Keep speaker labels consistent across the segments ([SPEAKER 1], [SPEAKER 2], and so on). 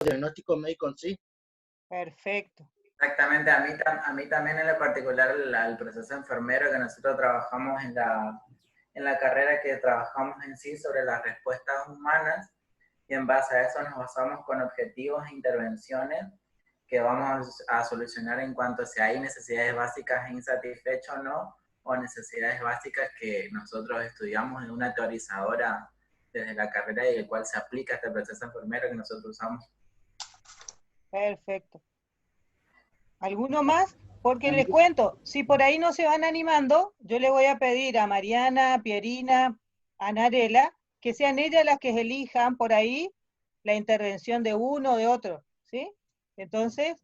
[SPEAKER 1] diagnóstico médico en sí.
[SPEAKER 2] Perfecto.
[SPEAKER 3] Exactamente, a mí también en lo particular el proceso enfermero que nosotros trabajamos en la carrera que trabajamos en sí sobre las respuestas humanas y en base a eso nos basamos con objetivos e intervenciones que vamos a solucionar en cuanto a si hay necesidades básicas insatisfechas o no, o necesidades básicas que nosotros estudiamos en una teorizadora desde la carrera y el cual se aplica este proceso enfermero que nosotros usamos.
[SPEAKER 2] Perfecto. ¿Alguno más? Porque les cuento, si por ahí no se van animando, yo le voy a pedir a Mariana, Pierina, a Narela, que sean ellas las que elijan por ahí la intervención de uno o de otro, ¿sí? Entonces,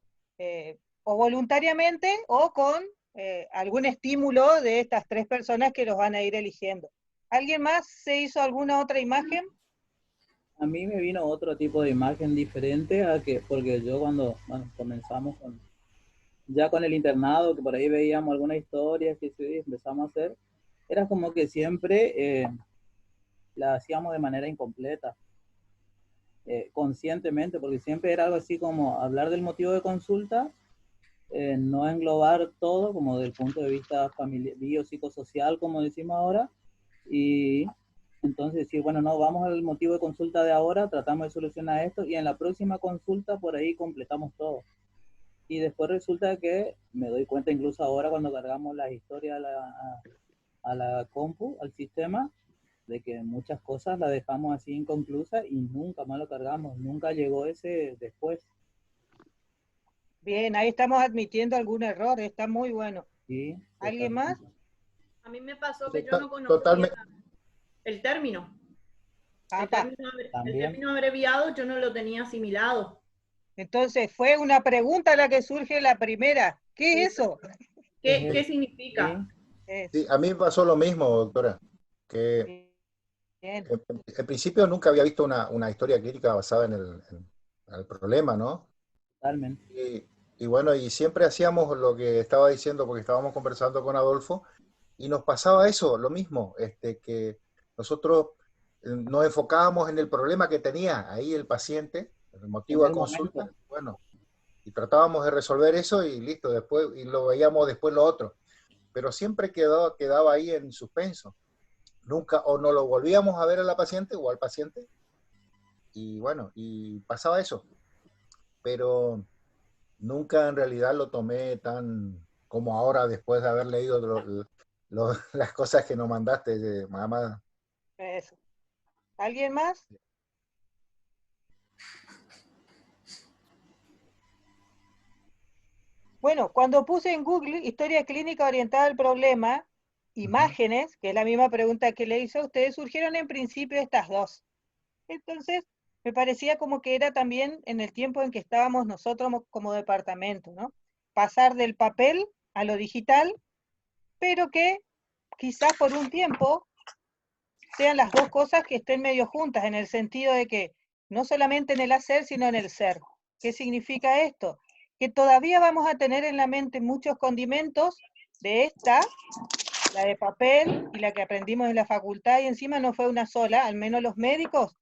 [SPEAKER 2] o voluntariamente o con algún estímulo de estas tres personas que los van a ir eligiendo. ¿Alguien más se hizo alguna otra imagen?
[SPEAKER 4] A mí me vino otro tipo de imagen diferente porque yo cuando comenzamos ya con el internado, que por ahí veíamos algunas historias que sí, empezamos a hacer, era como que siempre la hacíamos de manera incompleta, conscientemente, porque siempre era algo así como hablar del motivo de consulta, no englobar todo como del punto de vista biopsicosocial, como decimos ahora, y entonces decir, bueno, no, vamos al motivo de consulta de ahora, tratamos de solucionar esto, y en la próxima consulta por ahí completamos todo. Y después resulta que me doy cuenta incluso ahora cuando cargamos las historias a la compu, al sistema, de que muchas cosas las dejamos así inconclusas y nunca más lo cargamos, nunca llegó ese después.
[SPEAKER 2] Bien, ahí estamos admitiendo algún error, está muy bueno.
[SPEAKER 4] Sí,
[SPEAKER 2] ¿Alguien más?
[SPEAKER 5] A mí me pasó que yo no conocía
[SPEAKER 1] Totalmente.
[SPEAKER 5] el término. El
[SPEAKER 4] También.
[SPEAKER 5] término abreviado yo no lo tenía asimilado.
[SPEAKER 2] Entonces, fue una pregunta la que surge la primera. ¿Qué es eso?
[SPEAKER 5] ¿Qué significa?
[SPEAKER 1] Sí, a mí me pasó lo mismo, doctora, que
[SPEAKER 2] Bien.
[SPEAKER 1] en principio nunca había visto una historia clínica basada en el problema, ¿no?
[SPEAKER 4] Totalmente.
[SPEAKER 1] Y bueno, y siempre hacíamos lo que estaba diciendo porque estábamos conversando con Adolfo y nos pasaba eso, lo mismo, que nosotros nos enfocábamos en el problema que tenía ahí el paciente, el motivo de consulta, bueno, y tratábamos de resolver eso y listo, después, y lo veíamos después lo otro, pero siempre quedaba ahí en suspenso. Nunca, o no lo volvíamos a ver a la paciente o al paciente, y bueno, y pasaba eso, pero nunca en realidad lo tomé tan como ahora después de haber leído las cosas que nos mandaste, mamá.
[SPEAKER 2] Eso. ¿Alguien más? Bueno, cuando puse en Google historia clínica orientada al problema, imágenes, que es la misma pregunta que le hizo a ustedes, surgieron en principio estas dos. Entonces, me parecía como que era también en el tiempo en que estábamos nosotros como departamento, ¿no? Pasar del papel a lo digital, pero que quizás por un tiempo sean las dos cosas que estén medio juntas, en el sentido de que no solamente en el hacer, sino en el ser. ¿Qué significa esto? Que todavía vamos a tener en la mente muchos condimentos de esta, la de papel y la que aprendimos en la facultad, y encima no fue una sola, al menos los médicos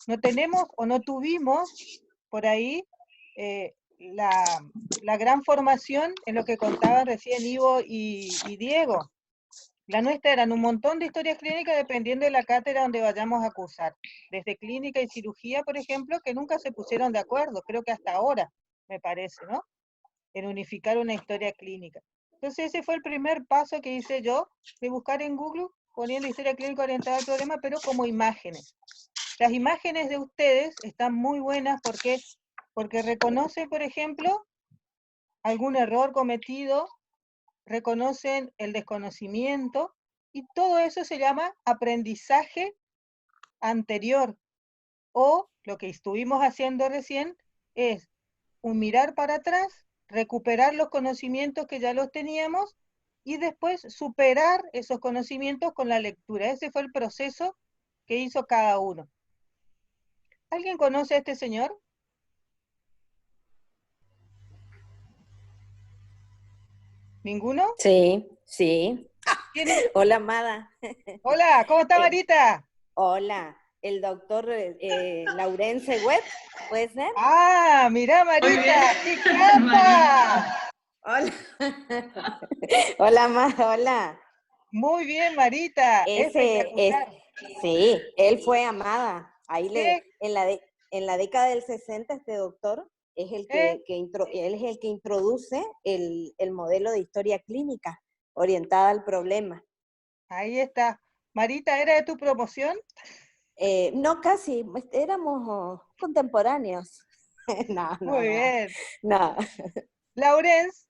[SPEAKER 2] no tenemos o no tuvimos por ahí la gran formación en lo que contaban recién Ivo y Diego. La nuestra eran un montón de historias clínicas dependiendo de la cátedra donde vayamos a cursar. Desde clínica y cirugía, por ejemplo, que nunca se pusieron de acuerdo, creo que hasta ahora, me parece, ¿no? En unificar una historia clínica. Entonces ese fue el primer paso que hice yo, de buscar en Google, poniendo historia clínica orientada al problema, pero como imágenes. Las imágenes de ustedes están muy buenas porque reconocen, por ejemplo, algún error cometido, reconocen el desconocimiento, y todo eso se llama aprendizaje anterior, o lo que estuvimos haciendo recién es un mirar para atrás, recuperar los conocimientos que ya los teníamos y después superar esos conocimientos con la lectura. Ese fue el proceso que hizo cada uno. ¿Alguien conoce a este señor? ¿Ninguno?
[SPEAKER 6] Sí, sí.
[SPEAKER 2] ¿Quién es?
[SPEAKER 6] Hola, Amada.
[SPEAKER 2] Hola, ¿cómo está Marita?
[SPEAKER 6] Hola. el doctor Laurence Webb, ¿puede ser?
[SPEAKER 2] Ah, mirá Marita, ¡qué capa!
[SPEAKER 6] Hola. Hola, hola.
[SPEAKER 2] Muy bien, Marita, espectacular.
[SPEAKER 6] Sí, él fue Amada. Ahí
[SPEAKER 2] ¿Qué?
[SPEAKER 6] en la década del 60 este doctor es el que, él es el que introduce el modelo de historia clínica orientada al problema.
[SPEAKER 2] Ahí está. Marita, ¿era de tu promoción?
[SPEAKER 6] No, casi, éramos contemporáneos. No.
[SPEAKER 2] Muy bien.
[SPEAKER 6] No.
[SPEAKER 2] Laurence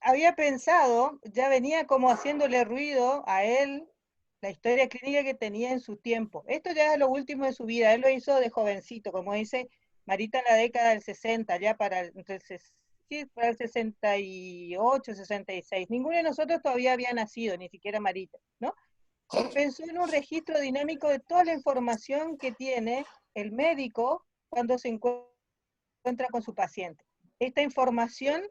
[SPEAKER 2] había pensado, ya venía como haciéndole ruido a él la historia clínica que tenía en su tiempo. Esto ya es lo último de su vida, él lo hizo de jovencito, como dice Marita, en la década del 60, ya para el 68, 66. Ninguno de nosotros todavía había nacido, ni siquiera Marita, ¿no? Y pensó en un registro dinámico de toda la información que tiene el médico cuando se encuentra con su paciente. Esta información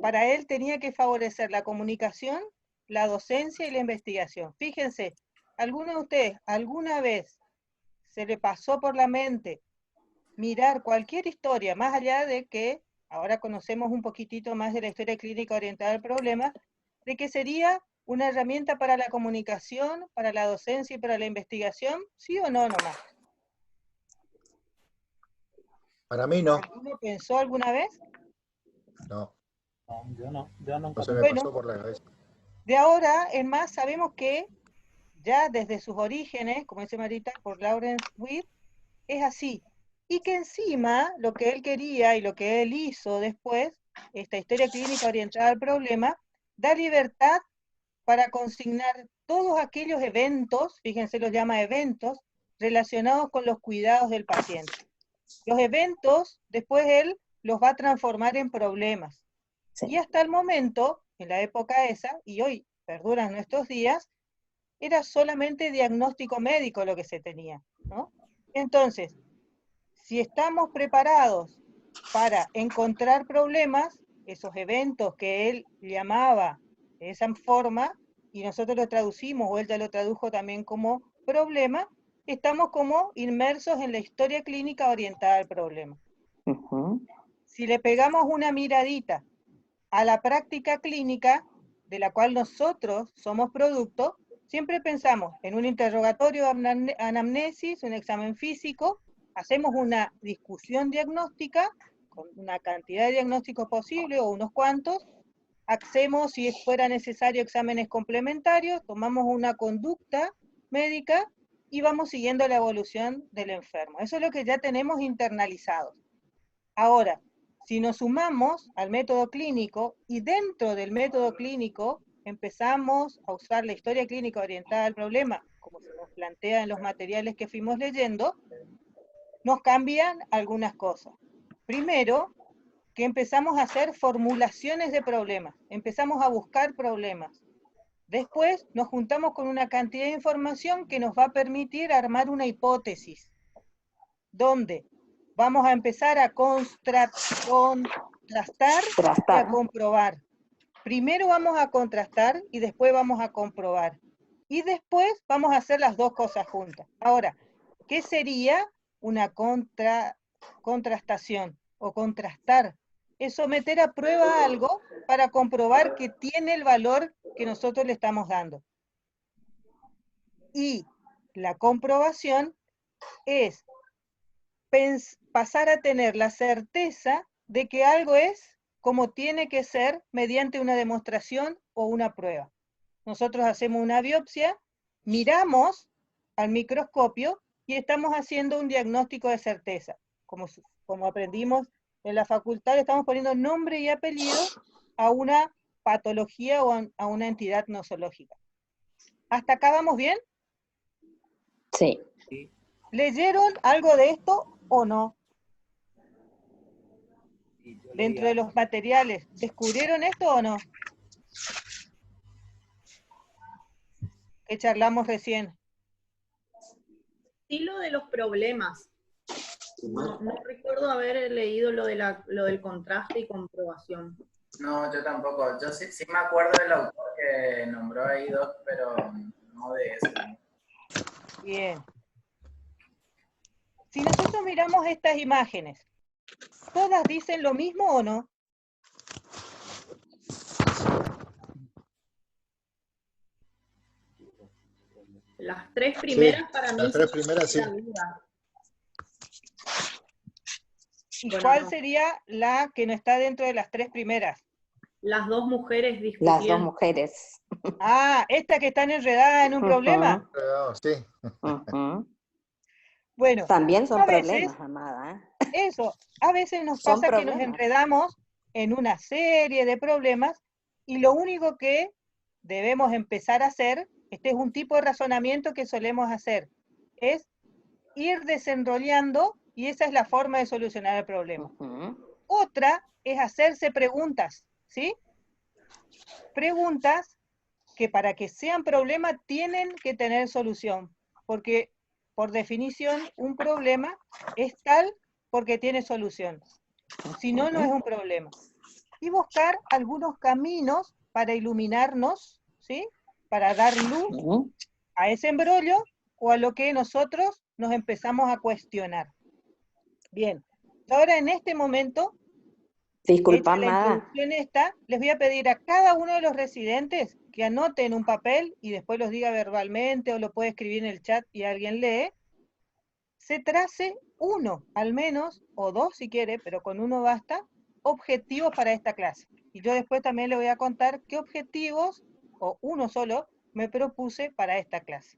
[SPEAKER 2] para él tenía que favorecer la comunicación, la docencia y la investigación. Fíjense, ¿alguno de ustedes alguna vez se le pasó por la mente mirar cualquier historia, más allá de que ahora conocemos un poquitito más de la historia clínica orientada al problema, de que sería una herramienta para la comunicación, para la docencia y para la investigación? ¿Sí o no nomás?
[SPEAKER 1] Para mí no.
[SPEAKER 2] ¿Alguno pensó alguna vez?
[SPEAKER 1] No.
[SPEAKER 4] No, yo nunca.
[SPEAKER 1] No se me pasó por la cabeza.
[SPEAKER 2] De ahora en más sabemos que ya desde sus orígenes, como dice Marita, por Laurence Webb, es así. Y que encima lo que él quería y lo que él hizo después, esta historia clínica orientada al problema, da libertad para consignar todos aquellos eventos, fíjense, los llama eventos, relacionados con los cuidados del paciente. Los eventos, después él los va a transformar en problemas. Sí. Y hasta el momento, en la época esa, y hoy perduran nuestros días, era solamente diagnóstico médico lo que se tenía, ¿no? Entonces, si estamos preparados para encontrar problemas, esos eventos que él llamaba de esa forma, y nosotros lo traducimos, o él ya lo tradujo también como problema, estamos como inmersos en la historia clínica orientada al problema. Si le pegamos una miradita a la práctica clínica, de la cual nosotros somos producto, siempre pensamos en un interrogatorio de anamnesis, un examen físico, hacemos una discusión diagnóstica, con una cantidad de diagnósticos posibles, o unos cuantos, hacemos, si fuera necesario, exámenes complementarios, tomamos una conducta médica, y vamos siguiendo la evolución del enfermo. Eso es lo que ya tenemos internalizado. Ahora, si nos sumamos al método clínico y dentro del método clínico empezamos a usar la historia clínica orientada al problema, como se nos plantea en los materiales que fuimos leyendo, nos cambian algunas cosas. Primero, que empezamos a hacer formulaciones de problemas, empezamos a buscar problemas. Después nos juntamos con una cantidad de información que nos va a permitir armar una hipótesis, donde vamos a empezar a contrastar y a comprobar. Primero vamos a contrastar y después vamos a comprobar. Y después vamos a hacer las dos cosas juntas. Ahora, ¿qué sería una contrastación o contrastar? Es someter a prueba algo para comprobar que tiene el valor que nosotros le estamos dando. Y la comprobación es pasar a tener la certeza de que algo es como tiene que ser mediante una demostración o una prueba. Nosotros hacemos una biopsia, miramos al microscopio y estamos haciendo un diagnóstico de certeza. Como aprendimos en la facultad, estamos poniendo nombre y apellido a una patología o a una entidad nosológica. ¿Hasta acá vamos bien?
[SPEAKER 6] Sí.
[SPEAKER 2] ¿Leyeron algo de esto o no? Dentro de los materiales, ¿descubrieron esto o no? Que charlamos recién.
[SPEAKER 5] Sí, lo de los problemas. No recuerdo haber leído lo del contraste y comprobación.
[SPEAKER 3] No, yo tampoco. Yo sí me acuerdo del autor que nombró ahí dos, pero no de eso.
[SPEAKER 2] Bien. Si nosotros miramos estas imágenes, ¿todas dicen lo mismo o no?
[SPEAKER 5] Las tres primeras para mí
[SPEAKER 1] las tres
[SPEAKER 5] son
[SPEAKER 1] primeras sí.
[SPEAKER 5] la vida.
[SPEAKER 2] ¿Y
[SPEAKER 5] Bueno,
[SPEAKER 2] cuál
[SPEAKER 5] no.
[SPEAKER 2] sería la que no está dentro de las tres primeras?
[SPEAKER 5] Las dos mujeres discutiendo.
[SPEAKER 6] Las dos mujeres.
[SPEAKER 2] Ah, esta que están enredadas en un problema.
[SPEAKER 1] Sí.
[SPEAKER 6] Ujú.
[SPEAKER 2] Bueno,
[SPEAKER 6] También son
[SPEAKER 2] a veces,
[SPEAKER 6] problemas, amada.
[SPEAKER 2] eso, a veces nos
[SPEAKER 6] Son
[SPEAKER 2] pasa que nos
[SPEAKER 6] problemas.
[SPEAKER 2] enredamos en una serie de problemas y lo único que debemos empezar a hacer, este es un tipo de razonamiento que solemos hacer, es ir desenrollando y esa es la forma de solucionar el problema.
[SPEAKER 6] Ujú.
[SPEAKER 2] Otra es hacerse preguntas, ¿sí? Preguntas que para que sean problemas tienen que tener solución, porque por definición un problema es tal porque tiene solución, si no, no es un problema. Y buscar algunos caminos para iluminarnos, ¿sí? Para dar luz
[SPEAKER 6] Ujú.
[SPEAKER 2] a ese embrollo o a lo que nosotros nos empezamos a cuestionar. Bien, ahora en este momento,
[SPEAKER 6] Disculpa,
[SPEAKER 2] hecha la
[SPEAKER 6] amada.
[SPEAKER 2] introducción esta, les voy a pedir a cada uno de los residentes que anoten un papel y después los diga verbalmente o lo puede escribir en el chat y alguien lee, se trace uno, al menos, o dos si quiere, pero con uno basta, objetivos para esta clase. Y yo después también le voy a contar qué objetivos, o uno solo, me propuse para esta clase.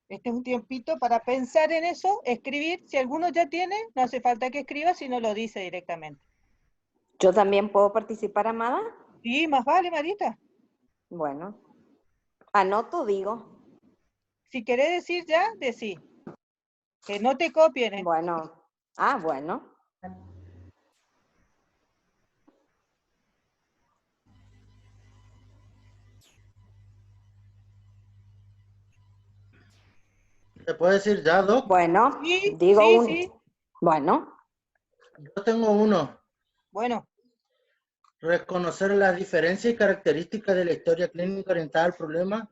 [SPEAKER 2] Este es un tiempito para pensar en eso, escribir. Si alguno ya tiene, no hace falta que escriba, sino lo dice directamente.
[SPEAKER 6] ¿Yo también puedo participar, amada?
[SPEAKER 2] Sí, más vale, Marita.
[SPEAKER 6] Bueno. Anoto, digo.
[SPEAKER 2] Si querés decir ya, decí. Que no te copien, ¿eh?
[SPEAKER 6] Bueno. Ah, bueno.
[SPEAKER 7] ¿Se puede decir ya, Doc?
[SPEAKER 6] Bueno,
[SPEAKER 2] Sí,
[SPEAKER 6] digo
[SPEAKER 2] sí,
[SPEAKER 6] un.
[SPEAKER 2] sí.
[SPEAKER 6] Bueno,
[SPEAKER 7] Yo tengo uno.
[SPEAKER 2] Bueno,
[SPEAKER 7] Reconocer las diferencias y características de la historia clínica orientada al problema,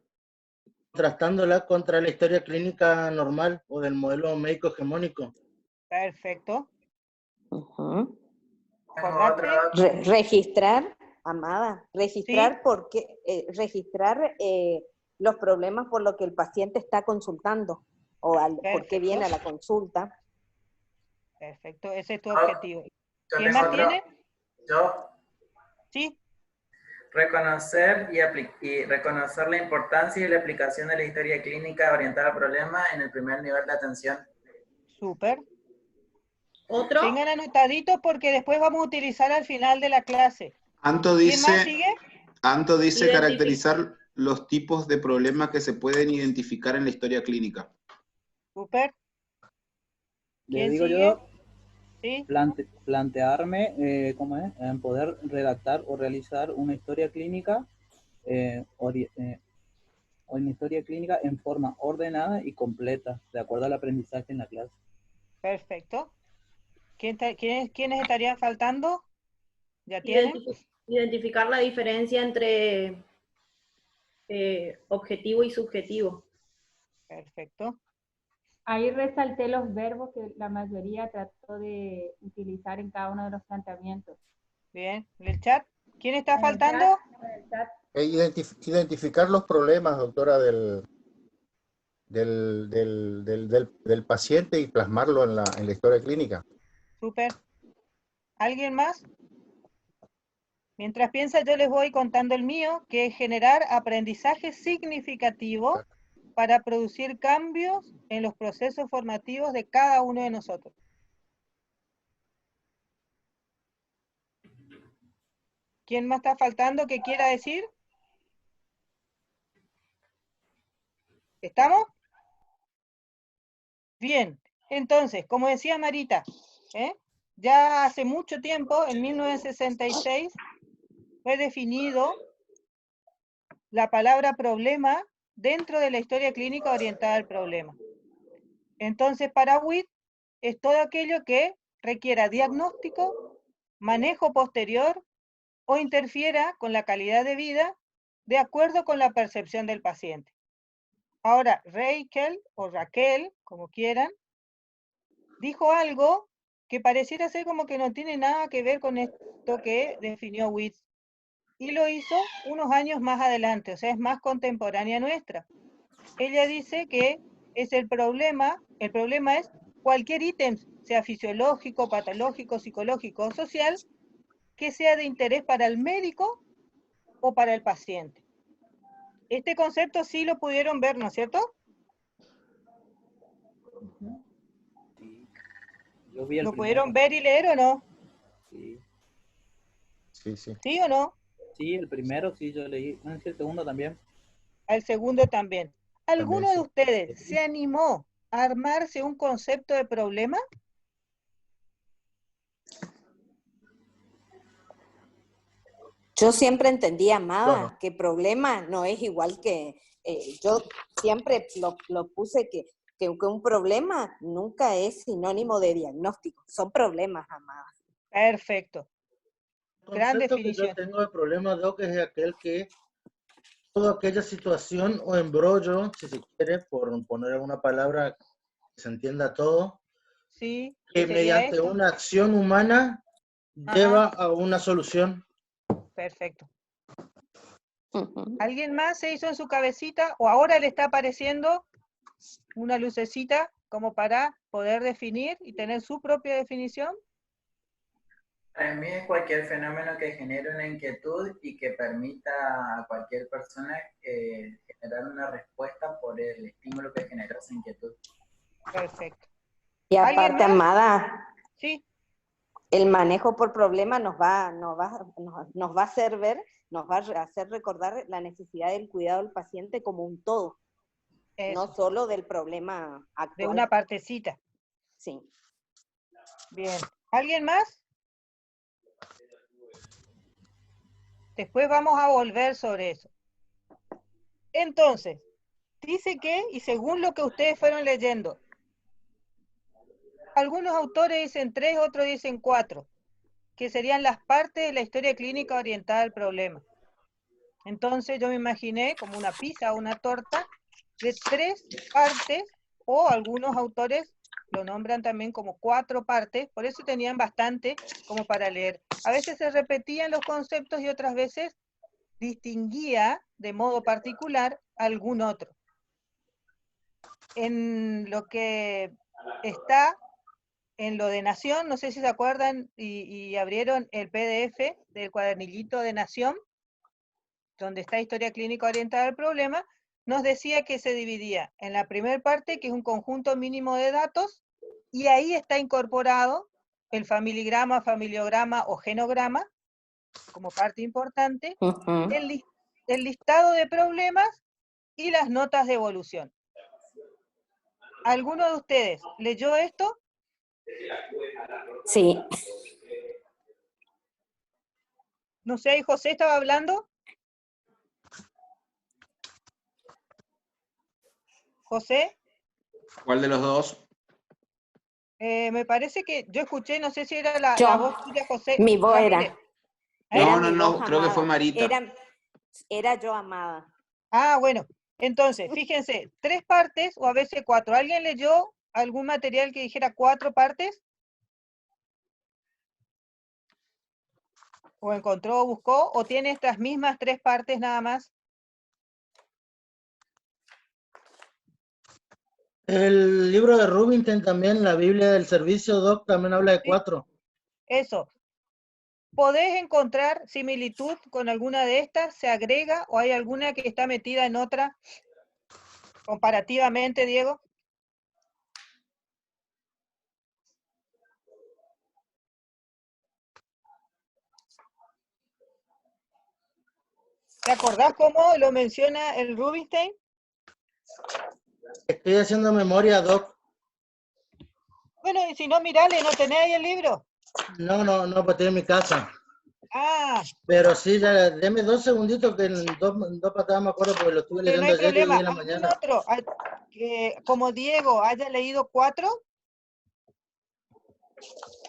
[SPEAKER 7] contrastándola contra la historia clínica normal o del modelo médico hegemónico.
[SPEAKER 2] perfecto.
[SPEAKER 6] ujú.
[SPEAKER 3] Tengo
[SPEAKER 2] Acordate.
[SPEAKER 3] otro.
[SPEAKER 6] Registrar, amada, registrar
[SPEAKER 2] Sí,
[SPEAKER 6] porque registrar los problemas por lo que el paciente está consultando o por qué viene a la consulta.
[SPEAKER 2] perfecto. Ese es tu
[SPEAKER 3] Yo,
[SPEAKER 2] objetivo.
[SPEAKER 3] yo
[SPEAKER 2] ¿Quién
[SPEAKER 3] tengo
[SPEAKER 2] más
[SPEAKER 3] otro.
[SPEAKER 2] tiene?
[SPEAKER 3] Yo,
[SPEAKER 2] Sí,
[SPEAKER 3] reconocer y reconocer la importancia y la aplicación de la historia clínica orientada al problema en el primer nivel de atención.
[SPEAKER 2] súper.
[SPEAKER 5] ¿Otro?
[SPEAKER 2] Tengan anotaditos porque después vamos a utilizar al final de la clase.
[SPEAKER 8] Anto
[SPEAKER 2] ¿Quién más
[SPEAKER 8] dice,
[SPEAKER 2] sigue?
[SPEAKER 8] Anto dice
[SPEAKER 5] Identifica.
[SPEAKER 8] caracterizar los tipos de problemas que se pueden identificar en la historia clínica.
[SPEAKER 2] Súper.
[SPEAKER 4] Le
[SPEAKER 2] ¿Quién
[SPEAKER 4] digo
[SPEAKER 2] sigue?
[SPEAKER 4] yo,
[SPEAKER 2] Sí,
[SPEAKER 4] plantearme, ¿cómo es? En poder redactar o realizar una historia clínica, o una historia clínica en forma ordenada y completa, de acuerdo al aprendizaje en la clase.
[SPEAKER 2] perfecto. ¿Quiénes estarían faltando? ¿Ya tienen?
[SPEAKER 5] Identificar la diferencia entre objetivo y subjetivo.
[SPEAKER 2] Perfecto.
[SPEAKER 9] Ahí resalté los verbos que la mayoría trató de utilizar en cada uno de los planteamientos.
[SPEAKER 2] Bien. ¿En el chat? ¿Quién está
[SPEAKER 9] En el
[SPEAKER 2] faltando?
[SPEAKER 9] chat,
[SPEAKER 1] Identificar los problemas, doctora, del paciente y plasmarlo en la historia clínica.
[SPEAKER 2] Súper. ¿Alguien más? Mientras piensa, yo les voy contando el mío, que es generar aprendizaje significativo para producir cambios en los procesos formativos de cada uno de nosotros. ¿Quién más está faltando que quiera decir? ¿Estamos? Bien. Entonces, como decía Marita, ya hace mucho tiempo, en 1966, fue definido la palabra problema dentro de la historia clínica orientada al problema. Entonces, para WIT es todo aquello que requiera diagnóstico, manejo posterior o interfiera con la calidad de vida de acuerdo con la percepción del paciente. Ahora, Raquel o Raquel, como quieran, dijo algo que pareciera ser como que no tiene nada que ver con esto que definió Witts. Y lo hizo unos años más adelante, o sea, es más contemporánea nuestra. Ella dice que es el problema es cualquier ítem, sea fisiológico, patológico, psicológico o social, que sea de interés para el médico o para el paciente. Este concepto sí lo pudieron ver, ¿no es cierto?
[SPEAKER 4] Sí. Yo vi el
[SPEAKER 2] ¿Lo
[SPEAKER 4] primero.
[SPEAKER 2] pudieron ver y leer o no?
[SPEAKER 4] Sí.
[SPEAKER 1] Sí, sí.
[SPEAKER 2] ¿Sí o no?
[SPEAKER 4] Sí, el primero sí yo leí. No sé si el segundo también.
[SPEAKER 2] Al segundo también. ¿Alguno de
[SPEAKER 1] sí.
[SPEAKER 2] ustedes se animó a armarse un concepto de problema?
[SPEAKER 6] Yo siempre entendí, Amada,
[SPEAKER 1] Yo no.
[SPEAKER 6] que problema no es igual que, yo siempre lo puse que un problema nunca es sinónimo de diagnóstico, son problemas, Amada.
[SPEAKER 2] Perfecto.
[SPEAKER 7] El
[SPEAKER 2] Gran
[SPEAKER 7] concepto que yo
[SPEAKER 2] definición.
[SPEAKER 7] tengo de problema, Doc, es aquel que toda aquella situación o embrollo, si se quiere, por poner alguna palabra que se entienda todo,
[SPEAKER 2] Sí,
[SPEAKER 7] que
[SPEAKER 2] sería
[SPEAKER 7] mediante
[SPEAKER 2] esto.
[SPEAKER 7] una acción humana lleva a una solución.
[SPEAKER 2] Perfecto.
[SPEAKER 6] Uh-huh.
[SPEAKER 2] ¿Alguien más se hizo en su cabecita o ahora le está apareciendo una lucecita como para poder definir y tener su propia definición?
[SPEAKER 3] Para mí es cualquier fenómeno que genere una inquietud y que permita a cualquier persona generar una respuesta por el estímulo que genera esa inquietud.
[SPEAKER 2] Perfecto.
[SPEAKER 6] Y
[SPEAKER 2] ¿Alguien
[SPEAKER 6] aparte,
[SPEAKER 2] más?
[SPEAKER 6] Amada,
[SPEAKER 2] Sí.
[SPEAKER 6] el manejo por problema nos va a hacer ver, nos va a hacer recordar la necesidad del cuidado del paciente como un todo,
[SPEAKER 2] Eso.
[SPEAKER 6] no solo del problema actual.
[SPEAKER 2] De una partecita.
[SPEAKER 6] Sí.
[SPEAKER 2] Bien. ¿Alguien más? Después vamos a volver sobre eso. Entonces, dice que, y según lo que ustedes fueron leyendo, algunos autores dicen 3, otros dicen 4, que serían las partes de la historia clínica orientada al problema. Entonces yo me imaginé como una pizza o una torta de 3 partes, o algunos autores lo nombran también como 4 partes, por eso tenían bastante como para leer. A veces se repetían los conceptos y otras veces distinguía de modo particular algún otro. En lo que está en lo de Nación, no sé si se acuerdan y abrieron el PDF del cuadernillito de Nación, donde está historia clínica orientada al problema, nos decía que se dividía en la primera parte, que es un conjunto mínimo de datos, y ahí está incorporado el familigrama, familiograma o genograma, como parte importante,
[SPEAKER 6] Uh-huh.
[SPEAKER 2] el listado de problemas y las notas de evolución. ¿Alguno de ustedes leyó esto?
[SPEAKER 6] Sí.
[SPEAKER 2] No sé, José estaba hablando. José.
[SPEAKER 8] ¿Cuál de los dos?
[SPEAKER 2] Me parece que yo escuché, no sé si era la voz tuya, José.
[SPEAKER 6] Mi voz
[SPEAKER 2] Ramírez.
[SPEAKER 6] era
[SPEAKER 8] No,
[SPEAKER 6] mi voz,
[SPEAKER 8] creo que fue
[SPEAKER 6] Amada.
[SPEAKER 8] Marita.
[SPEAKER 6] Era yo, Amada.
[SPEAKER 2] Ah, bueno. Entonces, fíjense, 3 partes o a veces 4. ¿Alguien leyó algún material que dijera 4 partes? ¿O encontró o buscó? ¿O tiene estas mismas 3 partes nada más?
[SPEAKER 7] El libro de Rubinstein también, la Biblia del Servicio, Doc, también habla de 4.
[SPEAKER 2] Eso. ¿Podés encontrar similitud con alguna de estas? ¿Se agrega o hay alguna que está metida en otra comparativamente, Diego? ¿Te acordás cómo lo menciona el Rubinstein?
[SPEAKER 7] Estoy haciendo memoria, Doc.
[SPEAKER 2] Bueno, y si no, mirale, ¿no tenés ahí el libro?
[SPEAKER 7] No, pues estoy en mi casa.
[SPEAKER 2] Ah.
[SPEAKER 7] Pero sí, ya, deme 2 segunditos que en dos patadas me acuerdo porque lo estuve
[SPEAKER 2] Pero no
[SPEAKER 7] leyendo
[SPEAKER 2] hay
[SPEAKER 7] ayer y hoy
[SPEAKER 2] problema.
[SPEAKER 7] en la
[SPEAKER 2] ¿Algún
[SPEAKER 7] mañana.
[SPEAKER 2] otro que, como Diego, haya leído 4?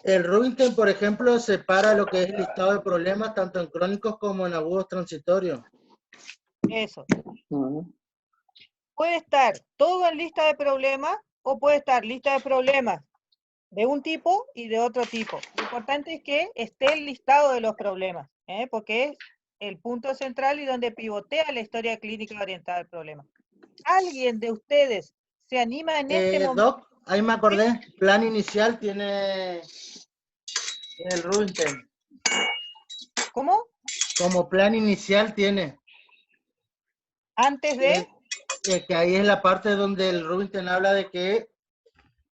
[SPEAKER 7] El Rubinstein, por ejemplo, separa lo que es el listado de problemas tanto en crónicos como en agudos transitorios.
[SPEAKER 2] Eso. Puede estar todo en lista de problemas o puede estar lista de problemas de un tipo y de otro tipo. Lo importante es que esté el listado de los problemas, porque es el punto central y donde pivotea la historia clínica orientada al problema. ¿Alguien de ustedes se anima en este momento?
[SPEAKER 7] Doc, ahí me acordé, plan inicial tiene el Rubinstein.
[SPEAKER 2] ¿Cómo?
[SPEAKER 7] Como plan inicial tiene.
[SPEAKER 2] Antes de...
[SPEAKER 7] que ahí es la parte donde el Rubinstein habla de que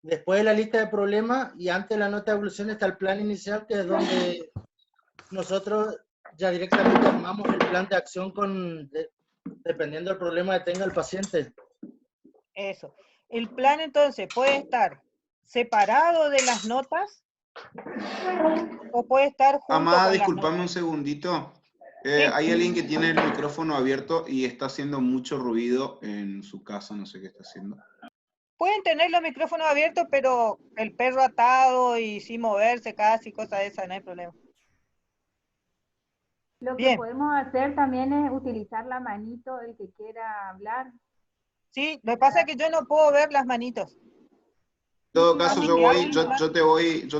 [SPEAKER 7] después de la lista de problemas y antes de la nota de evolución está el plan inicial, que es donde nosotros ya directamente armamos el plan de acción dependiendo del problema que tenga el paciente.
[SPEAKER 2] Eso. El plan entonces puede estar separado de las notas o puede estar junto
[SPEAKER 8] Amada,
[SPEAKER 2] con
[SPEAKER 8] discúlpame
[SPEAKER 2] las notas.
[SPEAKER 8] un segundito.
[SPEAKER 2] Sí.
[SPEAKER 8] Hay alguien que tiene el micrófono abierto y está haciendo mucho ruido en su casa, no sé qué está haciendo.
[SPEAKER 2] Pueden tener los micrófonos abiertos, pero el perro atado y sin moverse casi, cosas de esas, no hay problema.
[SPEAKER 9] Lo que
[SPEAKER 2] Bien.
[SPEAKER 9] podemos hacer también es utilizar la manito el que quiera hablar.
[SPEAKER 2] Sí, lo que pasa es que yo no puedo ver las manitos.
[SPEAKER 8] En todo caso,
[SPEAKER 2] Así
[SPEAKER 8] yo
[SPEAKER 2] que
[SPEAKER 8] voy,
[SPEAKER 2] hablen nomás.
[SPEAKER 8] yo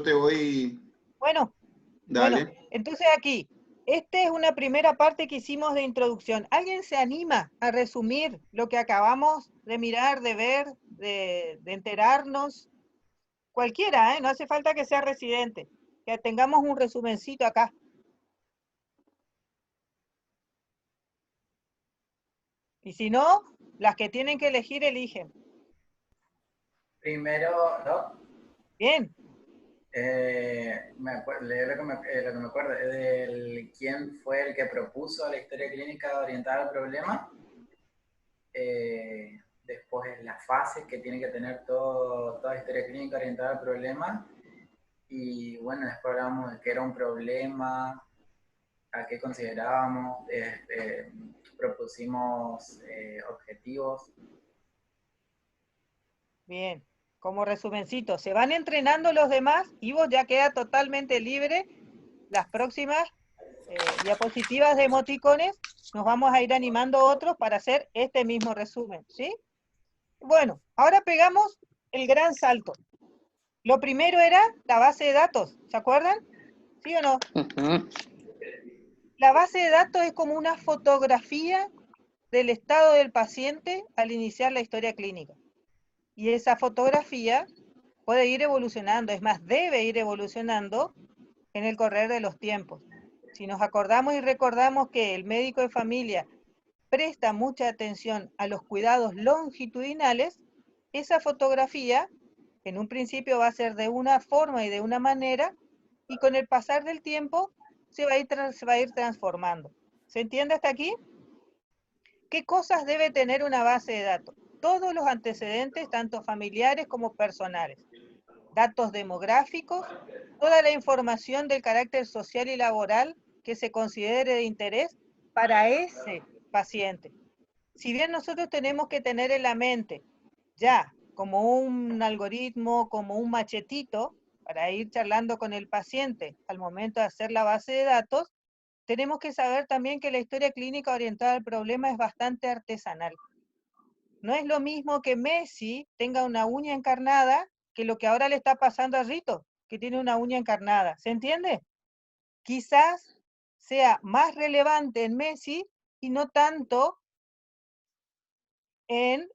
[SPEAKER 8] te voy.
[SPEAKER 2] Bueno,
[SPEAKER 8] Dale.
[SPEAKER 2] bueno, entonces aquí, esta es una primera parte que hicimos de introducción. ¿Alguien se anima a resumir lo que acabamos de mirar, de ver, de enterarnos? Cualquiera, no hace falta que sea residente. Que tengamos un resumencito acá. Y si no, las que tienen que elegir, eligen.
[SPEAKER 3] Primero, ¿no?
[SPEAKER 2] Bien.
[SPEAKER 3] Lo que me acuerdo es del quién fue el que propuso la historia clínica orientada al problema. Después las fases que tiene que tener toda historia clínica orientada al problema. Y bueno, después hablamos de qué era un problema, a qué considerábamos, propusimos objetivos.
[SPEAKER 2] Bien, como resumencito, se van entrenando los demás y vos ya queda totalmente libre. Las próximas diapositivas de emoticones nos vamos a ir animando otros para hacer este mismo resumen, ¿sí? Bueno, ahora pegamos el gran salto. Lo primero era la base de datos, ¿se acuerdan? ¿Sí o no? La base de datos es como una fotografía del estado del paciente al iniciar la historia clínica. Y esa fotografía puede ir evolucionando, es más, debe ir evolucionando en el correr de los tiempos. Si nos acordamos y recordamos que el médico de familia presta mucha atención a los cuidados longitudinales, esa fotografía en un principio va a ser de una forma y de una manera, y con el pasar del tiempo se va a ir transformando. ¿Se entiende hasta aquí? ¿Qué cosas debe tener una base de datos? Todos los antecedentes, tanto familiares como personales. Datos demográficos, toda la información del carácter social y laboral que se considere de interés para ese paciente. Si bien nosotros tenemos que tener en la mente ya como un algoritmo, como un machetito, para ir charlando con el paciente al momento de hacer la base de datos, tenemos que saber también que la historia clínica orientada al problema es bastante artesanal. No es lo mismo que Messi tenga una uña encarnada que lo que ahora le está pasando a Rito, que tiene una uña encarnada. ¿Se entiende? Quizás sea más relevante en Messi y no tanto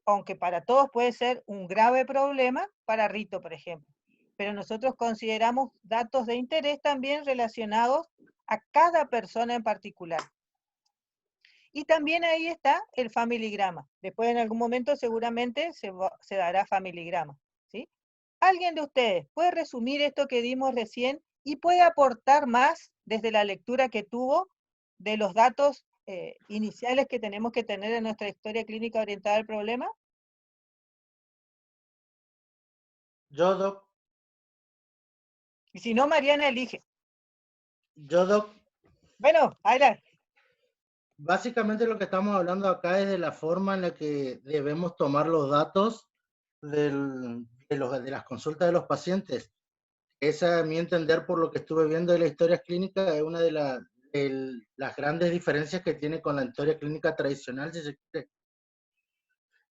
[SPEAKER 2] aunque para todos puede ser un grave problema, para Rito, por ejemplo. Pero nosotros consideramos datos de interés también relacionados a cada persona en particular. Y también ahí está el familigrama. Después en algún momento seguramente se dará familigrama, ¿sí? ¿Alguien de ustedes puede resumir esto que dimos recién y puede aportar más desde la lectura que tuvo de los datos iniciales que tenemos que tener en nuestra historia clínica orientada al problema?
[SPEAKER 7] Yo, Doc.
[SPEAKER 2] Y si no, Mariana elige.
[SPEAKER 7] Yo, Doc.
[SPEAKER 2] Bueno, adelante.
[SPEAKER 7] Básicamente lo que estamos hablando acá es de la forma en la que debemos tomar los datos de las consultas de los pacientes. Esa, a mi entender, por lo que estuve viendo de la historia clínica, es una de las grandes diferencias que tiene con la historia clínica tradicional, si se quiere.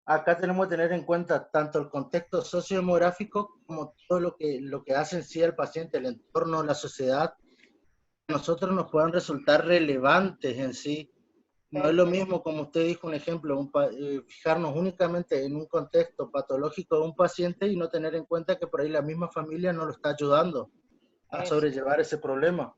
[SPEAKER 7] acá tenemos que tener en cuenta tanto el contexto sociodemográfico como todo lo que hace en sí el paciente, el entorno, la sociedad, que a nosotros nos puedan resultar relevantes en sí. No es lo mismo, como usted dijo, un ejemplo, fijarnos únicamente en un contexto patológico de un paciente y no tener en cuenta que por ahí la misma familia no lo está ayudando a sobrellevar ese problema.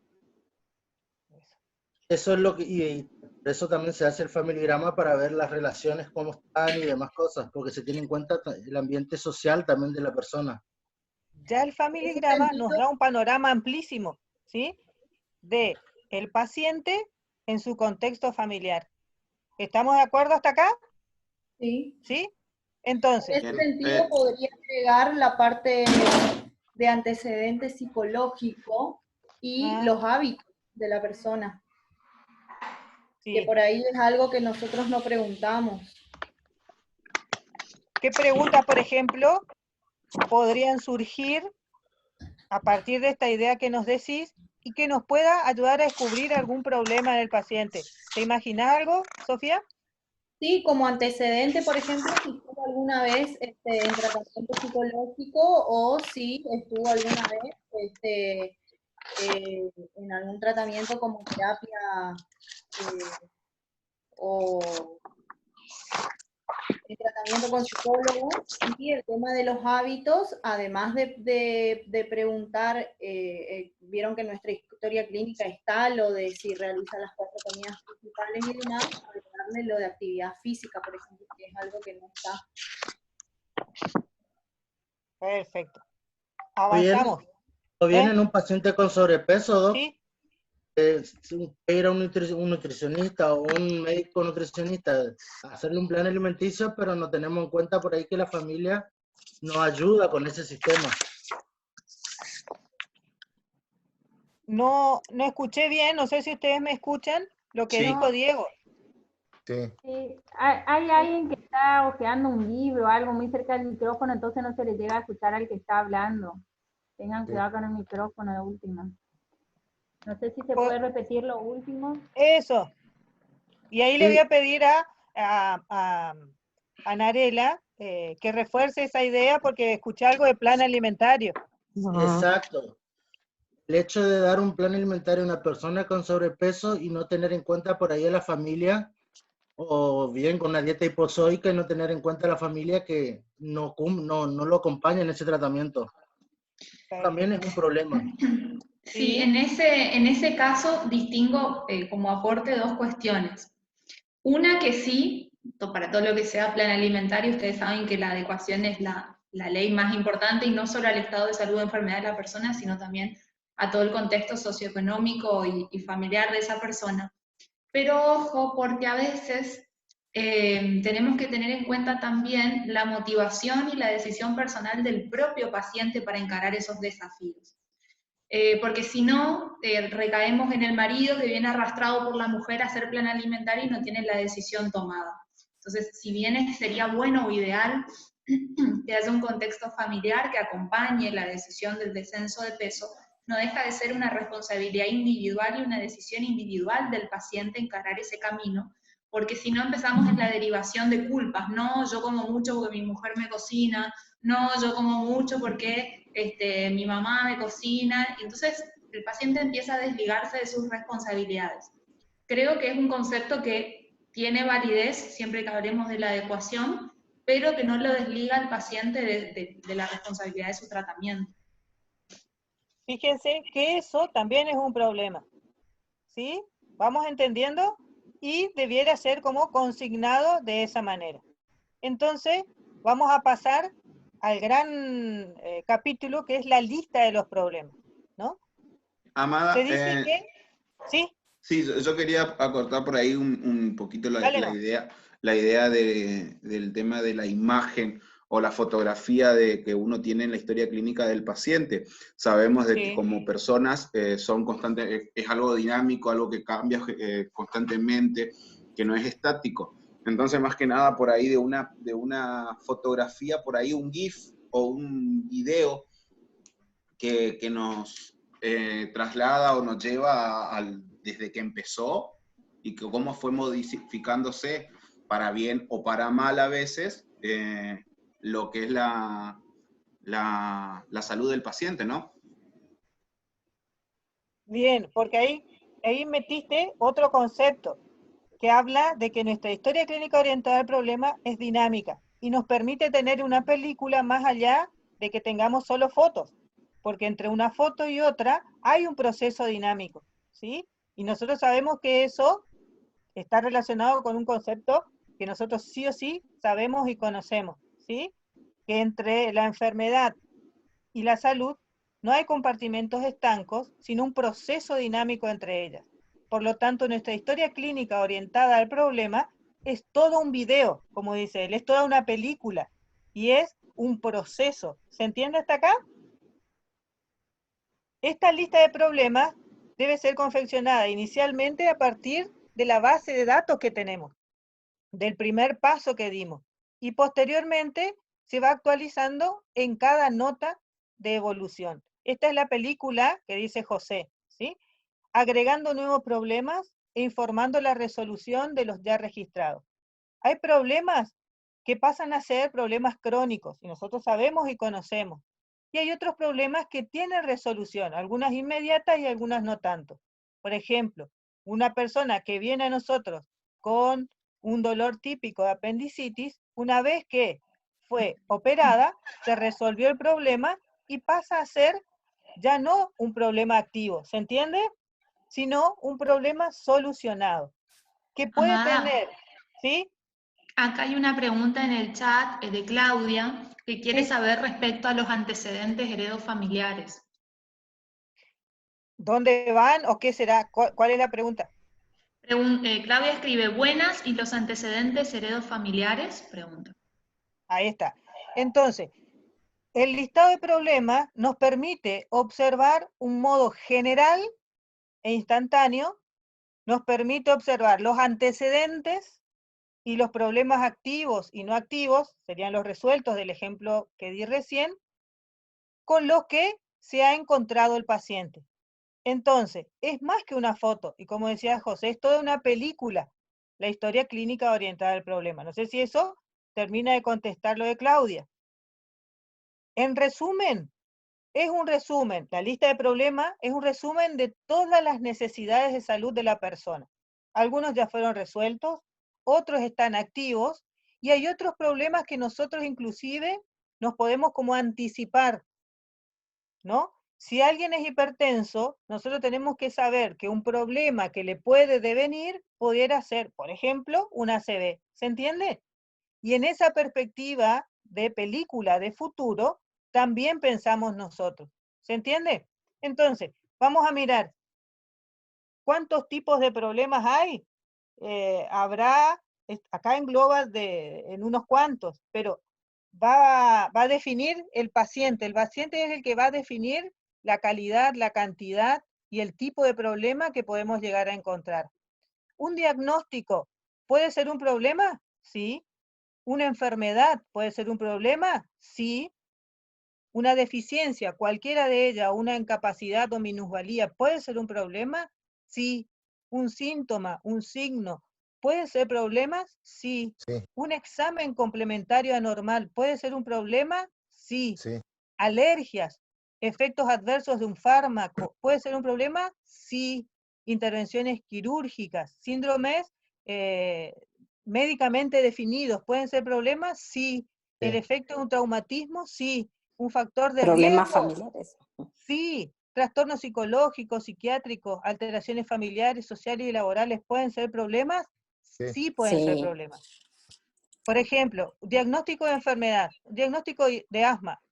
[SPEAKER 7] Eso es lo que, y por eso también se hace el familigrama para ver las relaciones, cómo están y demás cosas, porque se tiene en cuenta el ambiente social también de la persona.
[SPEAKER 2] Ya el familigrama nos da un panorama amplísimo, ¿sí? De el paciente en su contexto familiar. ¿Estamos de acuerdo hasta acá?
[SPEAKER 5] Sí.
[SPEAKER 2] ¿Sí? Entonces.
[SPEAKER 5] En ese sentido podría agregar la parte de antecedente psicológico y los hábitos de la persona.
[SPEAKER 2] Sí.
[SPEAKER 5] Que por ahí es algo que nosotros no preguntamos.
[SPEAKER 2] ¿Qué preguntas, por ejemplo, podrían surgir a partir de esta idea que nos decís y que nos pueda ayudar a descubrir algún problema en el paciente? ¿Te imaginas algo, Sofía?
[SPEAKER 5] Sí, como antecedente, por ejemplo, si estuvo alguna vez en tratamiento psicológico o si estuvo alguna vez en algún tratamiento como terapia o en tratamiento con psicólogo, y el tema de los hábitos, además de preguntar, vieron que en nuestra historia clínica está lo de si realiza las 4 comidas principales y demás, agregarle lo de actividad física, por ejemplo, que es algo que no está.
[SPEAKER 2] Perfecto. Avanzamos.
[SPEAKER 7] O bien en un paciente con sobrepeso, Doc,
[SPEAKER 2] ¿sí?
[SPEAKER 7] Ir a un nutricionista o un médico nutricionista, hacerle un plan alimenticio, pero no tenemos en cuenta por ahí que la familia nos ayuda con ese sistema.
[SPEAKER 2] No escuché bien, no sé si ustedes me escuchan lo que dijo Diego.
[SPEAKER 1] Sí.
[SPEAKER 9] Hay alguien que está hojeando un libro, algo muy cerca del micrófono, entonces no se le llega a escuchar al que está hablando. Tengan cuidado con el micrófono de última. No sé si se puede repetir lo último.
[SPEAKER 2] Eso. Y ahí le voy a pedir a Narela que refuerce esa idea porque escuché algo de plan alimentario.
[SPEAKER 7] Exacto. El hecho de dar un plan alimentario a una persona con sobrepeso y no tener en cuenta por ahí a la familia, o bien con una dieta hipozoica y no tener en cuenta a la familia que no lo acompaña en ese tratamiento. También es un problema.
[SPEAKER 10] Sí, en ese caso distingo como aporte 2 cuestiones. Una que sí, para todo lo que sea plan alimentario, ustedes saben que la adecuación es la ley más importante y no solo al estado de salud o enfermedad de la persona, sino también a todo el contexto socioeconómico y familiar de esa persona. Pero ojo, porque a veces tenemos que tener en cuenta también la motivación y la decisión personal del propio paciente para encarar esos desafíos. Porque si no, recaemos en el marido que viene arrastrado por la mujer a hacer plan alimentario y no tiene la decisión tomada. Entonces, si bien sería bueno o ideal que haya un contexto familiar que acompañe la decisión del descenso de peso, no deja de ser una responsabilidad individual y una decisión individual del paciente encarar ese camino, porque si no empezamos en la derivación de culpas, no, yo como mucho porque mi mujer me cocina, no, yo como mucho porque mi mamá me cocina, y entonces el paciente empieza a desligarse de sus responsabilidades. Creo que es un concepto que tiene validez siempre que hablemos de la adecuación, pero que no lo desliga al paciente de la responsabilidad de su tratamiento.
[SPEAKER 2] Fíjense que eso también es un problema, ¿sí? Vamos entendiendo y debiera ser como consignado de esa manera. Entonces, vamos a pasar al gran capítulo que es la lista de los problemas, ¿no?
[SPEAKER 8] Amada,
[SPEAKER 2] Se dice que... ¿Sí?
[SPEAKER 8] Sí, yo quería acortar por ahí un poquito la idea del tema de la imagen o la fotografía de que uno tiene en la historia clínica del paciente. Sabemos de que como personas son constantes, es algo dinámico, algo que cambia constantemente, que no es estático. Entonces, más que nada, por ahí de una fotografía, por ahí un GIF o un video que nos traslada o nos lleva desde que empezó y que cómo fue modificándose para bien o para mal a veces lo que es la salud del paciente, ¿no?
[SPEAKER 2] Bien, porque ahí metiste otro concepto que habla de que nuestra historia clínica orientada al problema es dinámica y nos permite tener una película más allá de que tengamos solo fotos, porque entre una foto y otra hay un proceso dinámico, ¿sí? Y nosotros sabemos que eso está relacionado con un concepto que nosotros sí o sí sabemos y conocemos, ¿sí? Que entre la enfermedad y la salud no hay compartimentos estancos, sino un proceso dinámico entre ellas. Por lo tanto, nuestra historia clínica orientada al problema es todo un video, como dice él, es toda una película y es un proceso. ¿Se entiende hasta acá? Esta lista de problemas debe ser confeccionada inicialmente a partir de la base de datos que tenemos, del primer paso que dimos, y posteriormente se va actualizando en cada nota de evolución. Esta es la película que dice José, ¿sí? Agregando nuevos problemas e informando la resolución de los ya registrados. Hay problemas que pasan a ser problemas crónicos, y nosotros sabemos y conocemos. Y hay otros problemas que tienen resolución, algunas inmediatas y algunas no tanto. Por ejemplo, una persona que viene a nosotros con un dolor típico de apendicitis, una vez que fue operada, se resolvió el problema y pasa a ser ya no un problema activo, ¿se entiende? Sino un problema solucionado, que puede
[SPEAKER 10] Amada,
[SPEAKER 2] tener, ¿sí?
[SPEAKER 10] acá hay una pregunta en el chat de Claudia que quiere
[SPEAKER 2] Sí.
[SPEAKER 10] saber respecto a los antecedentes heredofamiliares.
[SPEAKER 2] ¿Dónde van o qué será? ¿Cuál es la pregunta?
[SPEAKER 10] Claudia escribe, buenas, ¿y los antecedentes heredofamiliares? Pregunta.
[SPEAKER 2] Ahí está. Entonces, el listado de problemas nos permite observar un modo general e instantáneo, nos permite observar los antecedentes y los problemas activos y no activos, serían los resueltos del ejemplo que di recién, con los que se ha encontrado el paciente. Entonces, es más que una foto, y como decía José, es toda una película, la historia clínica orientada al problema. No sé si eso termina de contestar lo de Claudia. En resumen, es un resumen, la lista de problemas es un resumen de todas las necesidades de salud de la persona. Algunos ya fueron resueltos, otros están activos, y hay otros problemas que nosotros inclusive nos podemos como anticipar, ¿no? Si alguien es hipertenso, nosotros tenemos que saber que un problema que le puede devenir pudiera ser, por ejemplo, un ACV. ¿Se entiende? Y en esa perspectiva de película de futuro, también pensamos nosotros. ¿Se entiende? Entonces, vamos a mirar cuántos tipos de problemas hay. Habrá, acá engloba en unos cuantos, pero va a definir el paciente. El paciente es el que va a definir la calidad, la cantidad y el tipo de problema que podemos llegar a encontrar. ¿Un diagnóstico puede ser un problema? Sí. ¿Una enfermedad puede ser un problema? Sí. ¿Una deficiencia, cualquiera de ellas, una incapacidad o minusvalía, puede ser un problema? Sí. ¿Un síntoma, un signo, puede ser problemas? Sí.
[SPEAKER 1] Sí,
[SPEAKER 2] ¿Un examen complementario anormal puede ser un problema? Sí.
[SPEAKER 1] sí,
[SPEAKER 2] ¿Alergias, efectos adversos de un fármaco, puede ser un problema? Sí. ¿Intervenciones quirúrgicas, síndromes médicamente definidos, pueden ser problemas? Sí. ¿El
[SPEAKER 1] sí.
[SPEAKER 2] efecto de un traumatismo? Sí. ¿Un factor de
[SPEAKER 6] Problemas
[SPEAKER 2] riesgo?
[SPEAKER 6] familiares.
[SPEAKER 2] Sí. ¿Trastornos psicológicos, psiquiátricos, alteraciones familiares, sociales y laborales pueden ser problemas?
[SPEAKER 1] Sí.
[SPEAKER 2] Sí pueden ser
[SPEAKER 6] Sí.
[SPEAKER 2] problemas. Por ejemplo, diagnóstico de enfermedad, diagnóstico de asma,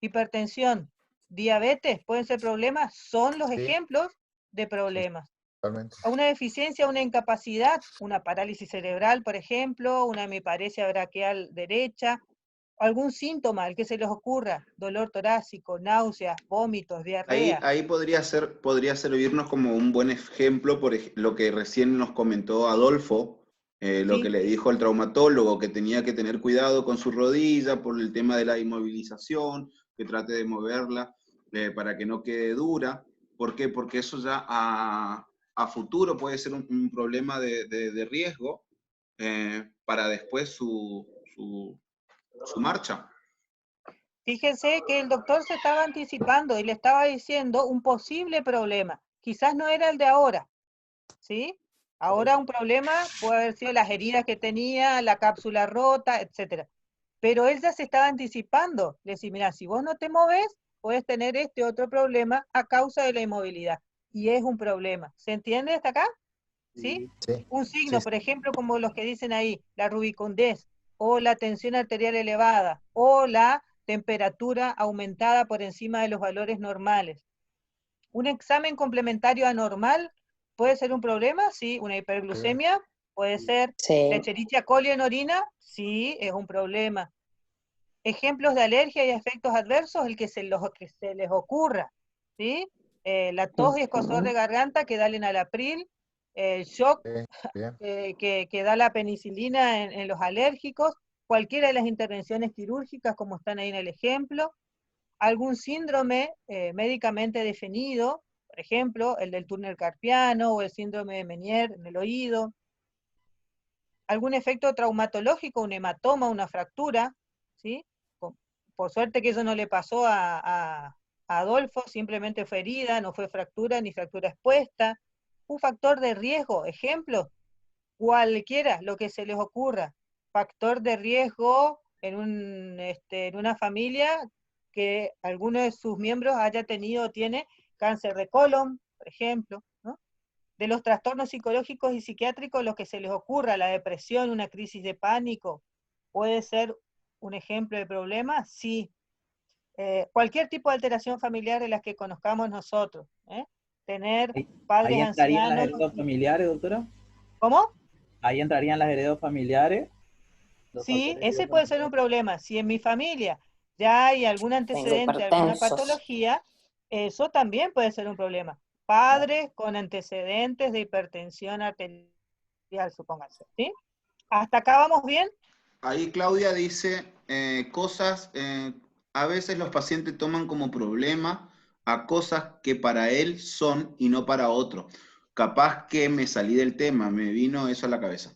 [SPEAKER 2] hipertensión, diabetes, pueden ser problemas, son los
[SPEAKER 1] Sí,
[SPEAKER 2] ejemplos de
[SPEAKER 1] sí,
[SPEAKER 2] problemas.
[SPEAKER 1] totalmente.
[SPEAKER 2] A una deficiencia, una incapacidad, una parálisis cerebral, por ejemplo, una hemiparesia braquial derecha, algún síntoma, el que se les ocurra, dolor torácico, náuseas, vómitos, diarrea.
[SPEAKER 8] Ahí podría servirnos como un buen ejemplo por lo que recién nos comentó Adolfo, lo que
[SPEAKER 2] ¿Sí?
[SPEAKER 8] le dijo el traumatólogo, que tenía que tener cuidado con su rodilla por el tema de la inmovilización, que trate de moverla para que no quede dura. ¿Por qué? Porque eso ya a futuro puede ser un problema de riesgo para después su marcha.
[SPEAKER 2] Fíjense que el doctor se estaba anticipando y le estaba diciendo un posible problema. Quizás no era el de ahora, ¿sí? Ahora un problema puede haber sido las heridas que tenía, la cápsula rota, etcétera. Pero él ya se estaba anticipando. Le decía, mira, si vos no te moves, puedes tener este otro problema a causa de la inmovilidad. Y es un problema. ¿Se entiende hasta acá? ¿Sí?
[SPEAKER 1] Sí.
[SPEAKER 2] Un signo, por ejemplo, como los que dicen ahí, la rubicundez, o la tensión arterial elevada, o la temperatura aumentada por encima de los valores normales. Un examen complementario anormal puede ser un problema, sí. Una hiperglucemia puede ser.
[SPEAKER 6] Sí.
[SPEAKER 2] La Escherichia coli en orina, sí, es un problema. Ejemplos de alergia y efectos adversos, el que se les ocurra, ¿sí? La tos y escozor de garganta que da el enalapril, el shock que da la penicilina en los alérgicos, cualquiera de las intervenciones quirúrgicas como están ahí en el ejemplo, algún síndrome médicamente definido, por ejemplo, el del túnel carpiano o el síndrome de Meniere en el oído, algún efecto traumatológico, un hematoma, una fractura, ¿sí? Por suerte que eso no le pasó a Adolfo, simplemente fue herida, no fue fractura ni fractura expuesta. Un factor de riesgo, ejemplo, cualquiera, lo que se les ocurra. Factor de riesgo en una familia que alguno de sus miembros haya tenido o tiene cáncer de colon, por ejemplo, ¿no? De los trastornos psicológicos y psiquiátricos, lo que se les ocurra, la depresión, una crisis de pánico, puede ser un ejemplo de problema, sí. Cualquier tipo de alteración familiar de las que conozcamos nosotros, tener padres
[SPEAKER 4] ¿Ahí entrarían
[SPEAKER 2] ancianos.
[SPEAKER 4] las heredos familiares, doctora?
[SPEAKER 2] ¿Cómo?
[SPEAKER 4] Ahí entrarían las heredos familiares.
[SPEAKER 2] Sí, ese puede ser un problema. Si en mi familia ya hay algún antecedente, alguna patología, eso también puede ser un problema. Padres con antecedentes de hipertensión arterial, supóngase, ¿sí? ¿Hasta acá vamos bien?
[SPEAKER 8] Ahí Claudia dice cosas, a veces los pacientes toman como problema a cosas que para él son y no para otro. Capaz que me salí del tema, me vino eso a la cabeza.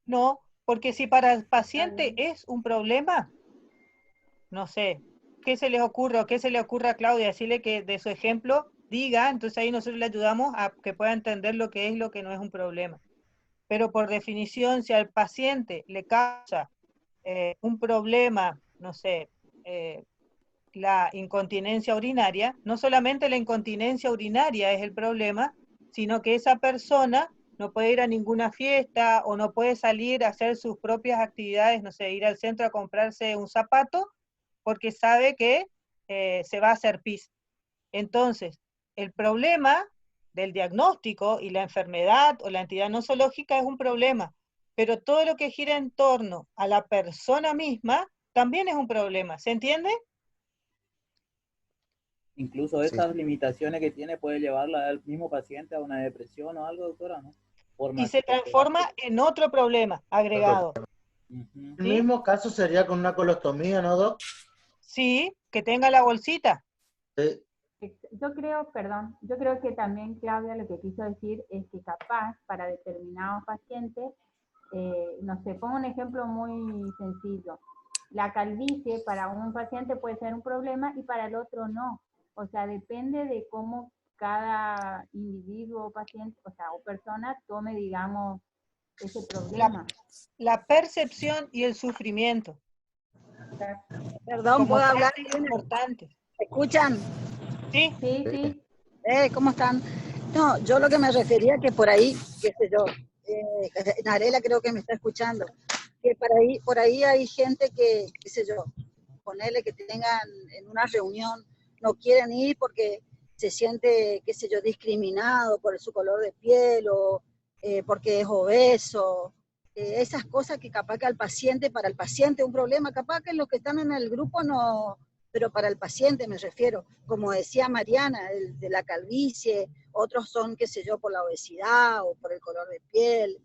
[SPEAKER 2] No, porque si para el paciente es un problema, no sé, ¿qué se les ocurre o qué se le ocurre a Claudia? Decirle que de su ejemplo diga, entonces ahí nosotros le ayudamos a que pueda entender lo que es y lo que no es un problema. Pero por definición, si al paciente le causa un problema, no sé, la incontinencia urinaria, no solamente la incontinencia urinaria es el problema, sino que esa persona no puede ir a ninguna fiesta o no puede salir a hacer sus propias actividades, no sé, ir al centro a comprarse un zapato, porque sabe que se va a hacer pis. Entonces, el problema del diagnóstico y la enfermedad o la entidad nosológica es un problema, pero todo lo que gira en torno a la persona misma también es un problema. ¿Se entiende?
[SPEAKER 4] Incluso esas limitaciones que tiene puede llevarla al mismo paciente a una depresión o algo, doctora, ¿no?
[SPEAKER 2] Y se transforma en otro problema agregado.
[SPEAKER 7] El mismo caso sería con una colostomía, ¿no, Doc?
[SPEAKER 2] Sí, que tenga la bolsita.
[SPEAKER 7] Sí.
[SPEAKER 9] Yo creo que también Claudia lo que quiso decir es que capaz para determinados pacientes, no sé, pongo un ejemplo muy sencillo. La calvicie para un paciente puede ser un problema y para el otro no. O sea, depende de cómo cada individuo, paciente, o sea, o persona tome, digamos, ese problema.
[SPEAKER 2] La percepción y el sufrimiento.
[SPEAKER 11] Perdón, ¿puedo hablar?
[SPEAKER 2] Importante.
[SPEAKER 11] ¿Me escuchan?
[SPEAKER 2] Sí.
[SPEAKER 9] Sí.
[SPEAKER 11] ¿Cómo están? No, yo lo que me refería que por ahí, qué sé yo, Narela creo que me está escuchando, que por ahí hay gente que, qué sé yo, ponerle que tengan en una reunión, no quieren ir porque se siente, qué sé yo, discriminado por su color de piel o porque es obeso, esas cosas que capaz que para el paciente un problema, capaz que los que están en el grupo no, pero para el paciente me refiero, como decía Mariana, de la calvicie, otros son, qué sé yo, por la obesidad o por el color de piel,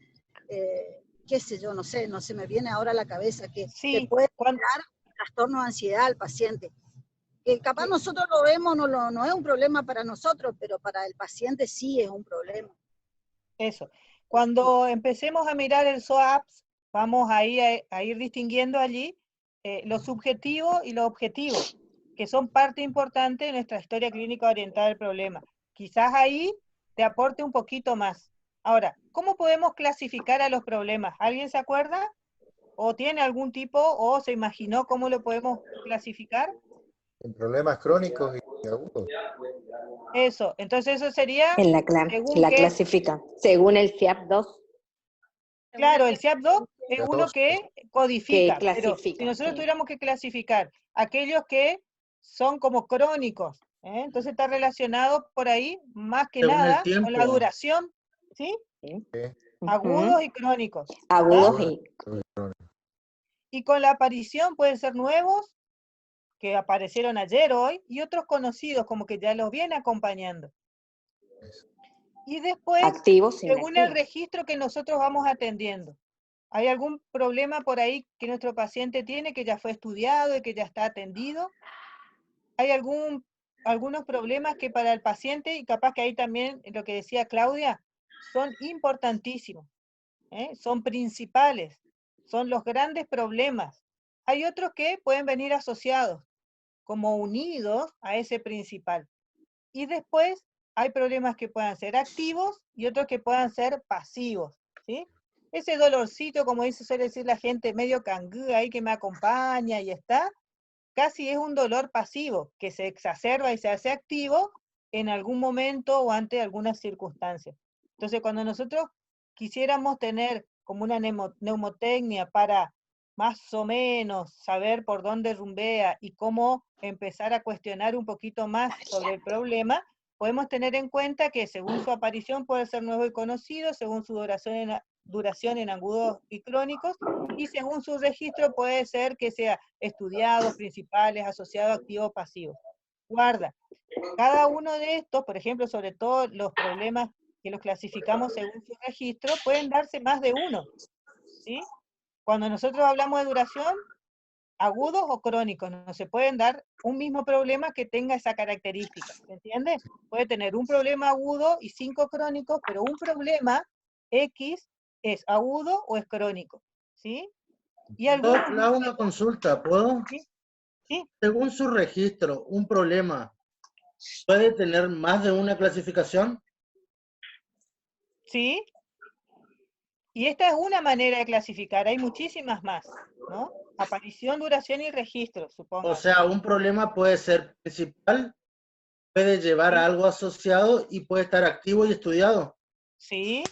[SPEAKER 11] qué sé yo, no sé, no se me viene ahora a la cabeza que puede dar trastorno de ansiedad al paciente. Que capaz nosotros lo vemos, no es un problema para nosotros, pero para el paciente sí es un problema.
[SPEAKER 2] Eso. Cuando empecemos a mirar el SOAPS, vamos a ir distinguiendo allí lo subjetivo y lo objetivo, que son parte importante de nuestra historia clínica orientada al problema. Quizás ahí te aporte un poquito más. Ahora, ¿cómo podemos clasificar a los problemas? ¿Alguien se acuerda? ¿O tiene algún tipo, o se imaginó cómo lo podemos clasificar?
[SPEAKER 1] En problemas crónicos y agudos.
[SPEAKER 2] Eso, entonces eso sería...
[SPEAKER 6] En la clasifica, según el CIAP-2.
[SPEAKER 2] Claro, el CIAP-2 es uno que codifica,
[SPEAKER 6] Que clasifica,
[SPEAKER 2] pero si nosotros
[SPEAKER 6] sí.
[SPEAKER 2] tuviéramos que clasificar aquellos que son como crónicos, entonces está relacionado por ahí, más que
[SPEAKER 7] Según el
[SPEAKER 2] nada,
[SPEAKER 7] tiempo.
[SPEAKER 2] con la duración, ¿sí? Agudos y crónicos.
[SPEAKER 6] Agudos
[SPEAKER 2] ¿ah? Y con la aparición pueden ser nuevos, que aparecieron ayer, hoy, y otros conocidos, como que ya los viene acompañando. Y después,
[SPEAKER 6] activos,
[SPEAKER 2] según el registro que nosotros vamos atendiendo, ¿hay algún problema por ahí que nuestro paciente tiene que ya fue estudiado y que ya está atendido? ¿Hay algunos problemas que para el paciente, y capaz que ahí también lo que decía Claudia, son importantísimos, son principales, son los grandes problemas? Hay otros que pueden venir asociados, como unidos a ese principal. Y después hay problemas que puedan ser activos y otros que puedan ser pasivos, ¿sí? Ese dolorcito, como suele decir la gente, medio cangú ahí que me acompaña y está, casi es un dolor pasivo, que se exacerba y se hace activo en algún momento o ante algunas circunstancias. Entonces, cuando nosotros quisiéramos tener como una neumotecnia para más o menos saber por dónde rumbea y cómo empezar a cuestionar un poquito más sobre el problema, podemos tener en cuenta que según su aparición puede ser nuevo y conocido, según su duración en agudos y crónicos, y según su registro puede ser que sea estudiados, principales, asociados, activos, pasivos. Guarda, cada uno de estos, por ejemplo, sobre todo los problemas que los clasificamos según su registro, pueden darse más de uno, ¿sí? Cuando nosotros hablamos de duración, agudos o crónicos, no se pueden dar un mismo problema que tenga esa característica, ¿se entiende? Puede tener un problema agudo y 5 crónicos, pero un problema X es agudo o es crónico, ¿sí? Y algunos...
[SPEAKER 7] Le hago una consulta, ¿puedo?
[SPEAKER 2] ¿Sí? ¿Sí?
[SPEAKER 7] Según su registro, ¿un problema puede tener más de una clasificación?
[SPEAKER 2] Sí. Y esta es una manera de clasificar, hay muchísimas más, ¿no? Aparición, duración y registro, supongo.
[SPEAKER 7] O sea, un problema puede ser principal, puede llevar a algo asociado y puede estar activo y estudiado.
[SPEAKER 2] Sí,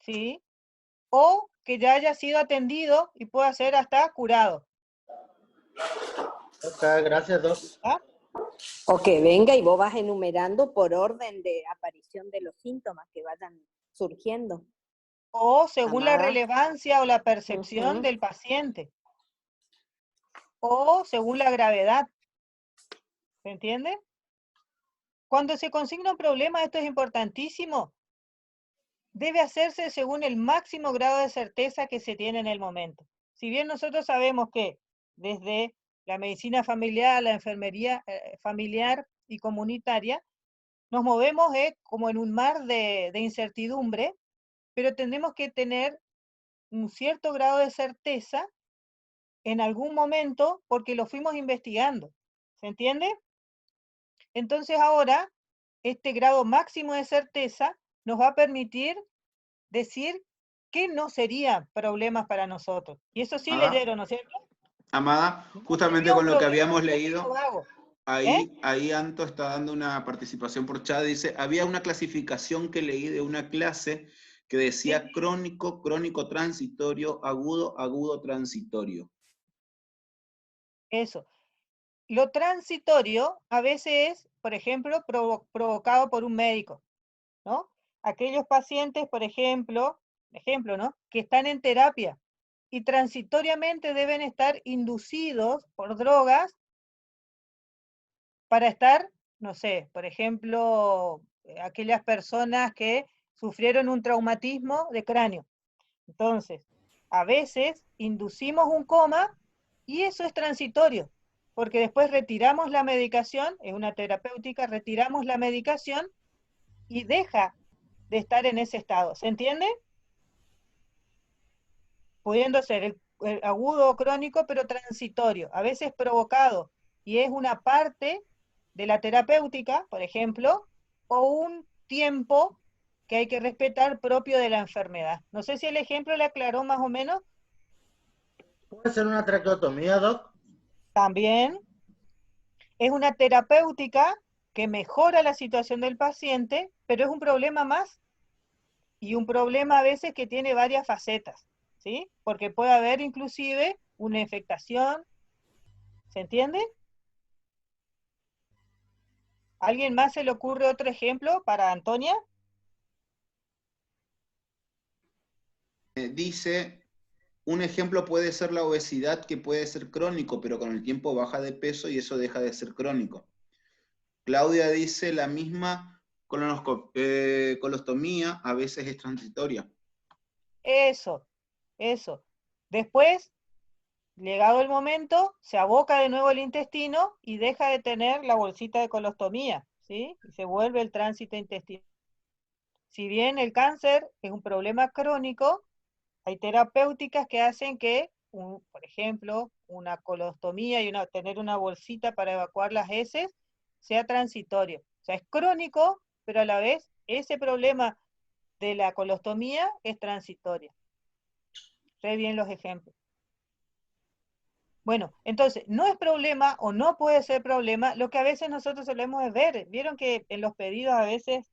[SPEAKER 2] sí. O que ya haya sido atendido y pueda ser hasta curado.
[SPEAKER 7] Ok, gracias, Doc.
[SPEAKER 2] ¿Ah?
[SPEAKER 6] O que venga y vos vas enumerando por orden de aparición de los síntomas que vayan surgiendo.
[SPEAKER 2] O según la relevancia o la percepción del paciente. O según la gravedad. ¿Se entiende? Cuando se consigna un problema, esto es importantísimo, debe hacerse según el máximo grado de certeza que se tiene en el momento. Si bien nosotros sabemos que desde la medicina familiar, la enfermería familiar y comunitaria, nos movemos como en un mar de incertidumbre, pero tenemos que tener un cierto grado de certeza en algún momento porque lo fuimos investigando. ¿Se entiende? Entonces ahora, este grado máximo de certeza nos va a permitir decir que no serían problemas para nosotros. Y eso sí leyeron, ¿no es cierto?
[SPEAKER 8] Amada, justamente con lo que habíamos leído, ahí Anto está dando una participación por chat, dice, había una clasificación que leí de una clase que decía crónico, crónico transitorio, agudo, agudo transitorio.
[SPEAKER 2] Eso. Lo transitorio a veces es, por ejemplo, provocado por un médico, ¿no? Aquellos pacientes, por ejemplo, ¿no? Que están en terapia y transitoriamente deben estar inducidos por drogas para estar, no sé, por ejemplo, aquellas personas que sufrieron un traumatismo de cráneo. Entonces, a veces inducimos un coma y eso es transitorio, porque después retiramos la medicación, es una terapéutica, retiramos la medicación y deja de estar en ese estado. ¿Se entiende? Pudiendo ser agudo o crónico, pero transitorio, a veces provocado, y es una parte de la terapéutica, por ejemplo, o un tiempo que hay que respetar propio de la enfermedad. No sé si el ejemplo le aclaró más o menos.
[SPEAKER 7] ¿Puede ser una traqueotomía, Doc?
[SPEAKER 2] También es una terapéutica que mejora la situación del paciente, pero es un problema más, y un problema a veces que tiene varias facetas, ¿sí? Porque puede haber inclusive una infectación, ¿se entiende? ¿Alguien más se le ocurre otro ejemplo para Antonia?
[SPEAKER 8] Dice, un ejemplo puede ser la obesidad, que puede ser crónico, pero con el tiempo baja de peso y eso deja de ser crónico. Claudia dice, la misma colostomía a veces es transitoria.
[SPEAKER 2] Eso. Después, llegado el momento, se aboca de nuevo el intestino y deja de tener la bolsita de colostomía, ¿sí? Y se vuelve el tránsito intestinal. Si bien el cáncer es un problema crónico, hay terapéuticas que hacen que, por ejemplo, una colostomía y tener una bolsita para evacuar las heces sea transitorio. O sea, es crónico, pero a la vez ese problema de la colostomía es transitorio. Re bien los ejemplos. Bueno, entonces, no es problema o no puede ser problema lo que a veces nosotros solemos ver. Vieron que en los pedidos a veces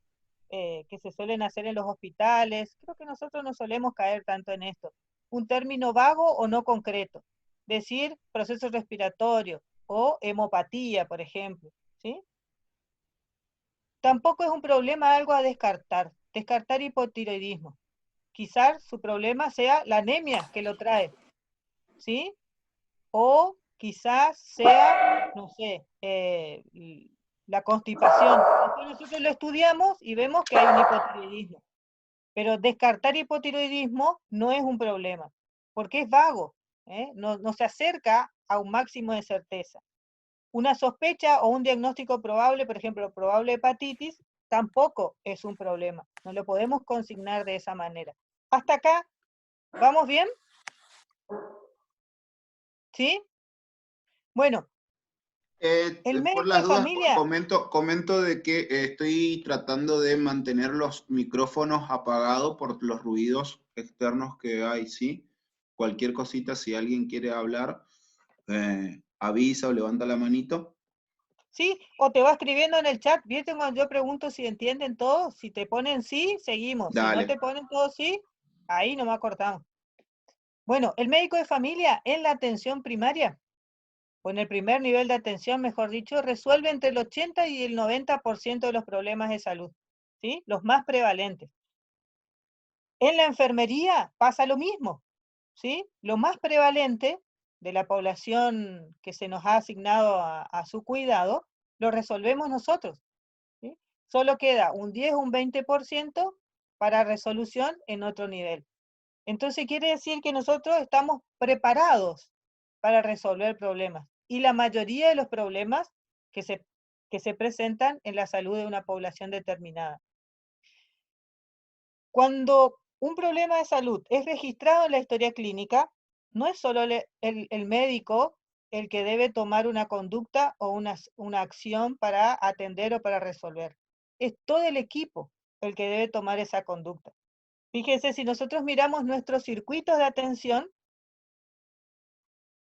[SPEAKER 2] que se suelen hacer en los hospitales, creo que nosotros no solemos caer tanto en esto. Un término vago o no concreto. Decir proceso respiratorio o hemopatía, por ejemplo, ¿sí? Tampoco es un problema algo a descartar. Descartar hipotiroidismo. Quizás su problema sea la anemia que lo trae, ¿sí? O quizás sea, no sé, la constipación. Entonces nosotros lo estudiamos y vemos que hay un hipotiroidismo. Pero descartar hipotiroidismo no es un problema, porque es vago, no se acerca a un máximo de certeza. Una sospecha o un diagnóstico probable, por ejemplo, probable hepatitis, tampoco es un problema. No lo podemos consignar de esa manera. ¿Hasta acá vamos bien? ¿Sí? Bueno, el
[SPEAKER 8] Por
[SPEAKER 2] médico
[SPEAKER 8] las
[SPEAKER 2] de
[SPEAKER 8] dudas,
[SPEAKER 2] familia...
[SPEAKER 8] comento de que estoy tratando de mantener los micrófonos apagados por los ruidos externos que hay, ¿sí? Cualquier cosita, si alguien quiere hablar, avisa o levanta la manito.
[SPEAKER 2] Sí, o te va escribiendo en el chat, ¿viste? Cuando yo pregunto si entienden todo, si te ponen sí, seguimos.
[SPEAKER 8] Dale.
[SPEAKER 2] Si no te ponen todo sí, ahí nomás cortamos. Bueno, el médico de familia en la atención primaria, o en el primer nivel de atención, mejor dicho, resuelve entre el 80 y el 90% de los problemas de salud, ¿sí? Los más prevalentes. En la enfermería pasa lo mismo, ¿sí? Lo más prevalente de la población que se nos ha asignado a su cuidado, lo resolvemos nosotros, ¿sí? Solo queda un 10 o un 20% para resolución en otro nivel. Entonces quiere decir que nosotros estamos preparados para resolver problemas. Y la mayoría de los problemas que se presentan en la salud de una población determinada. Cuando un problema de salud es registrado en la historia clínica, no es solo el médico el que debe tomar una conducta o una acción para atender o para resolver. Es todo el equipo el que debe tomar esa conducta. Fíjense, si nosotros miramos nuestros circuitos de atención,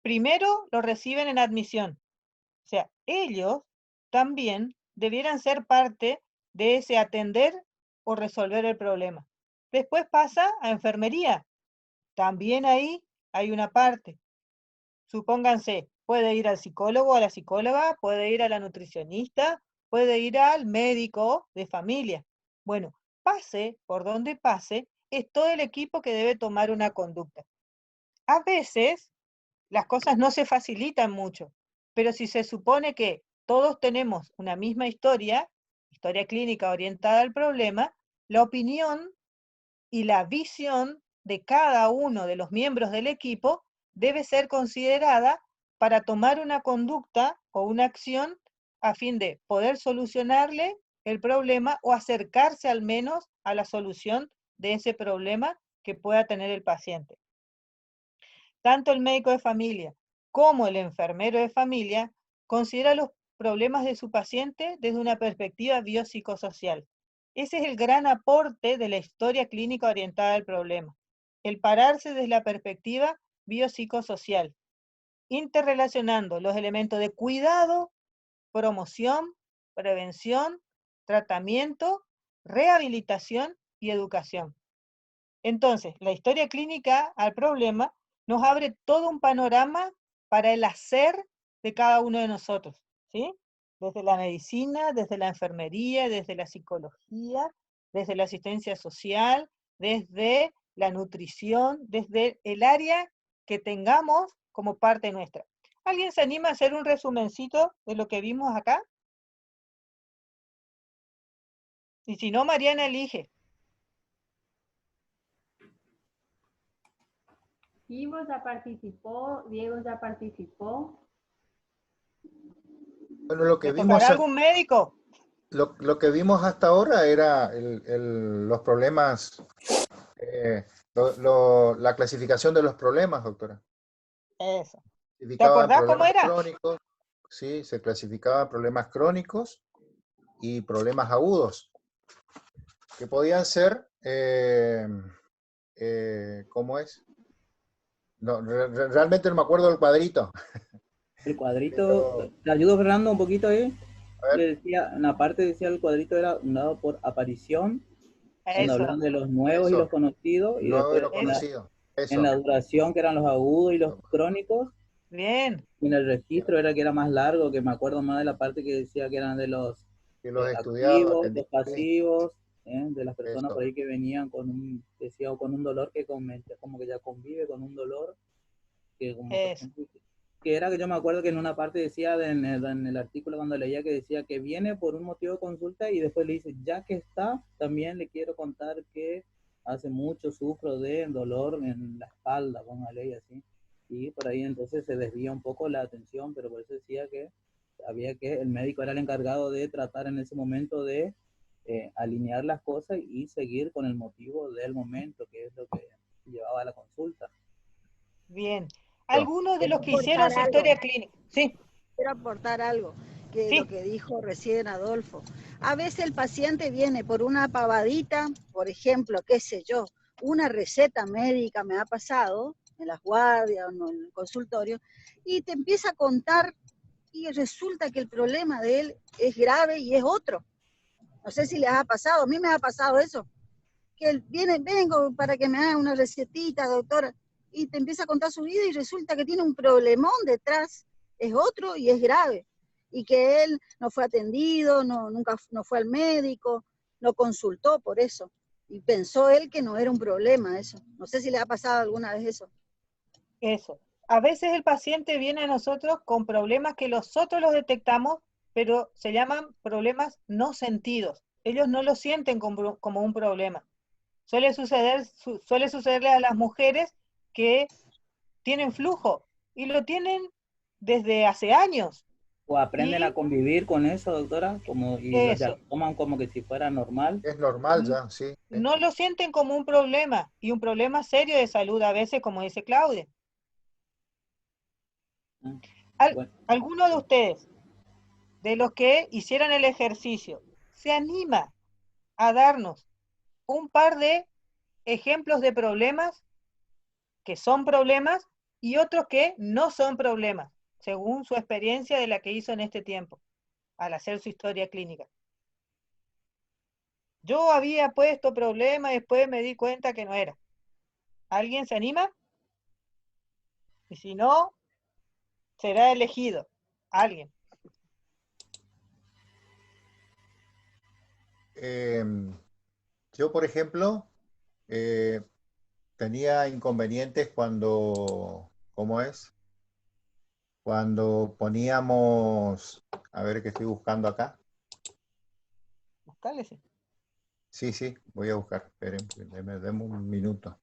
[SPEAKER 2] primero lo reciben en admisión. O sea, ellos también debieran ser parte de ese atender o resolver el problema. Después pasa a enfermería. También ahí hay una parte. Supónganse, puede ir al psicólogo o a la psicóloga, puede ir a la nutricionista, puede ir al médico de familia. Bueno, pase por donde pase, es todo el equipo que debe tomar una conducta. A veces las cosas no se facilitan mucho, pero si se supone que todos tenemos una misma historia clínica orientada al problema, la opinión y la visión de cada uno de los miembros del equipo debe ser considerada para tomar una conducta o una acción a fin de poder solucionarle el problema o acercarse al menos a la solución de ese problema que pueda tener el paciente. Tanto el médico de familia como el enfermero de familia considera los problemas de su paciente desde una perspectiva biopsicosocial. Ese es el gran aporte de la historia clínica orientada al problema, el pararse desde la perspectiva biopsicosocial, interrelacionando los elementos de cuidado, promoción, prevención, tratamiento, rehabilitación y educación. Entonces, la historia clínica al problema nos abre todo un panorama para el hacer de cada uno de nosotros, ¿sí? Desde la medicina, desde la enfermería, desde la psicología, desde la asistencia social, desde la nutrición, desde el área que tengamos como parte nuestra. ¿Alguien se anima a hacer un resumencito de lo que vimos acá? Y si no, Mariana elige.
[SPEAKER 9] Ivo ya participó, Diego ya participó.
[SPEAKER 1] Bueno, lo que
[SPEAKER 2] ¿Le
[SPEAKER 1] vimos,
[SPEAKER 2] tocará algún médico?
[SPEAKER 1] lo que vimos hasta ahora era los problemas, la clasificación de los problemas, doctora.
[SPEAKER 2] Eso. ¿Te
[SPEAKER 1] Clasificaban
[SPEAKER 2] acordás cómo
[SPEAKER 1] problemas
[SPEAKER 2] era?
[SPEAKER 1] crónicos, sí, se clasificaban problemas crónicos y problemas agudos, que podían ser, ¿cómo es? No, realmente no me acuerdo del cuadrito.
[SPEAKER 4] El cuadrito, ¿te ayudo, Fernando, un poquito ahí?
[SPEAKER 1] A ver.
[SPEAKER 4] Le decía, en la parte decía el cuadrito era dado por aparición, cuando
[SPEAKER 2] Eso.
[SPEAKER 4] hablan de los nuevos y los conocidos, y
[SPEAKER 1] Nuevo y
[SPEAKER 4] después
[SPEAKER 1] lo conocido.
[SPEAKER 4] en la duración que eran los agudos y los crónicos.
[SPEAKER 2] Bien.
[SPEAKER 4] Y en el registro era que era más largo, que me acuerdo más de la parte que decía que eran de los activos, los pasivos, de las personas por ahí que venían con un, decía, con un dolor que como que ya convive con un dolor, que como por ejemplo, que era que yo me acuerdo que en una parte decía en el artículo cuando leía que decía que viene por un motivo de consulta y después le dice, ya que está, también le quiero contar que hace mucho sufro de dolor en la espalda, póngale y así. Y por ahí entonces se desvía un poco la atención, pero por eso decía que había que, el médico era el encargado de tratar en ese momento de alinear las cosas y seguir con el motivo del momento, que es lo que llevaba a la consulta.
[SPEAKER 2] Bien. Algunos de los que
[SPEAKER 11] Quiero
[SPEAKER 2] hicieron
[SPEAKER 11] aportar
[SPEAKER 2] su historia
[SPEAKER 11] algo.
[SPEAKER 2] clínica. Sí.
[SPEAKER 11] Quiero aportar algo, que lo que dijo recién Adolfo. A veces el paciente viene por una pavadita, por ejemplo, qué sé yo, una receta médica me ha pasado, en las guardias o en el consultorio, y te empieza a contar y resulta que el problema de él es grave y es otro. No sé si les ha pasado, a mí me ha pasado eso, que él viene, vengo para que me haga una recetita, doctora, y te empieza a contar su vida y resulta que tiene un problemón detrás, es otro y es grave, y que él no fue atendido, nunca no fue al médico, no consultó por eso, y pensó él que no era un problema eso. No sé si le ha pasado alguna vez eso.
[SPEAKER 2] Eso. A veces el paciente viene a nosotros con problemas que nosotros los detectamos, pero se llaman problemas no sentidos. Ellos no lo sienten como un problema. Suele sucederle a las mujeres que tienen flujo y lo tienen desde hace años.
[SPEAKER 4] O aprenden a convivir con eso, doctora, y ya toman como que si fuera normal.
[SPEAKER 1] Es normal ya, sí.
[SPEAKER 2] No lo sienten como un problema, y un problema serio de salud a veces, como dice Claudia. ¿Alguno de ustedes, de los que hicieran el ejercicio, se anima a darnos un par de ejemplos de problemas que son problemas y otros que no son problemas, según su experiencia de la que hizo en este tiempo, al hacer su historia clínica? Yo había puesto problema y después me di cuenta que no era. ¿Alguien se anima? Y si no, será elegido. ¿Alguien?
[SPEAKER 1] Yo, por ejemplo, tenía inconvenientes cuando, ¿cómo es? Cuando poníamos, a ver qué estoy buscando acá.
[SPEAKER 2] Buscale, sí.
[SPEAKER 1] Sí, voy a buscar. Esperen, deme un minuto.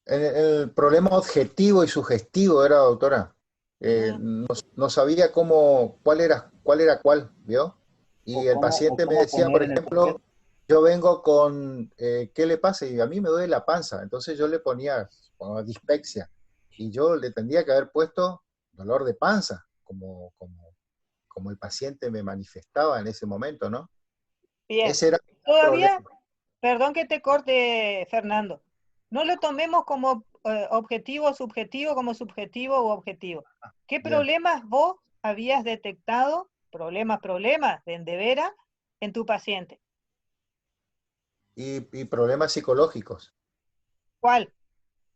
[SPEAKER 1] El problema objetivo y sugestivo era, doctora. No sabía cuál era cuál, ¿vio? Y el paciente me decía, por ejemplo, yo vengo con, ¿qué le pasa? Y a mí me duele la panza, entonces yo le ponía dispepsia, y yo le tendría que haber puesto dolor de panza, como el paciente me manifestaba en ese momento, ¿no?
[SPEAKER 2] Bien.
[SPEAKER 1] Ese era el
[SPEAKER 2] Todavía,
[SPEAKER 1] problema.
[SPEAKER 2] perdón que te corte, Fernando, no lo tomemos como objetivo, subjetivo, como subjetivo u objetivo. ¿Qué
[SPEAKER 1] Bien.
[SPEAKER 2] problemas vos habías detectado, problemas de veras, en tu paciente?
[SPEAKER 1] Y problemas psicológicos.
[SPEAKER 2] ¿Cuál?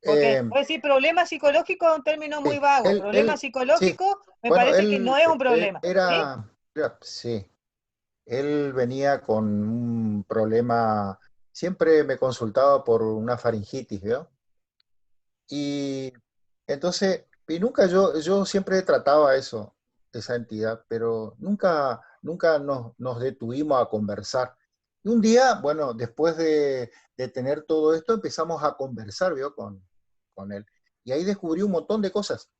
[SPEAKER 2] Porque
[SPEAKER 1] Eh,
[SPEAKER 2] puedes decir problemas psicológicos es un término muy
[SPEAKER 1] sí,
[SPEAKER 2] vago. Problemas
[SPEAKER 1] sí,
[SPEAKER 2] psicológicos me
[SPEAKER 1] bueno,
[SPEAKER 2] parece que no es un
[SPEAKER 1] él
[SPEAKER 2] problema. ¿Sí?
[SPEAKER 1] sí, él venía con un problema, siempre me consultaba por una faringitis, ¿vio? Y entonces, y nunca yo siempre trataba eso, esa entidad, pero nunca nos detuvimos a conversar. Y un día, bueno, después de tener todo esto, empezamos a conversar, ¿vio? Con él. Y ahí descubrí un montón de cosas.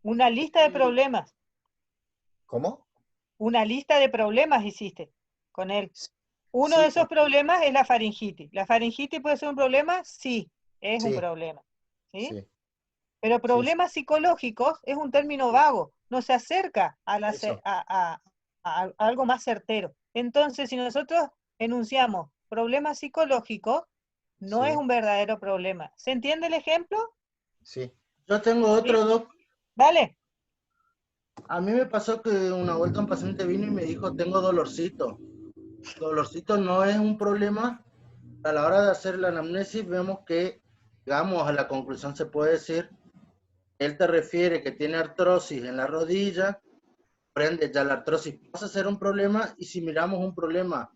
[SPEAKER 2] Una lista de problemas.
[SPEAKER 1] ¿Cómo?
[SPEAKER 2] Una lista de problemas hiciste con él. Uno de
[SPEAKER 1] Sí,
[SPEAKER 2] esos problemas es la faringitis. ¿La faringitis puede ser un problema? Sí, es un
[SPEAKER 1] sí,
[SPEAKER 2] problema. ¿Sí?
[SPEAKER 1] sí,
[SPEAKER 2] Pero
[SPEAKER 1] sí, sí,
[SPEAKER 2] problemas psicológicos es un término vago, no se acerca
[SPEAKER 1] eso,
[SPEAKER 2] a algo más certero. Entonces, si nosotros enunciamos problemas psicológicos, no es
[SPEAKER 1] sí,
[SPEAKER 2] un verdadero problema. ¿Se entiende el ejemplo?
[SPEAKER 1] sí,
[SPEAKER 7] Yo tengo
[SPEAKER 2] ¿Sí?
[SPEAKER 7] otro, Doc.
[SPEAKER 2] Dale.
[SPEAKER 7] A mí me pasó que una vuelta un paciente vino y me dijo, tengo dolorcito. Dolorcito no es un problema. A la hora de hacer la anamnesis vemos que, digamos, a la conclusión se puede decir, él te refiere que tiene artrosis en la rodilla, por ende ya la artrosis pasa a ser un problema, y si miramos un problema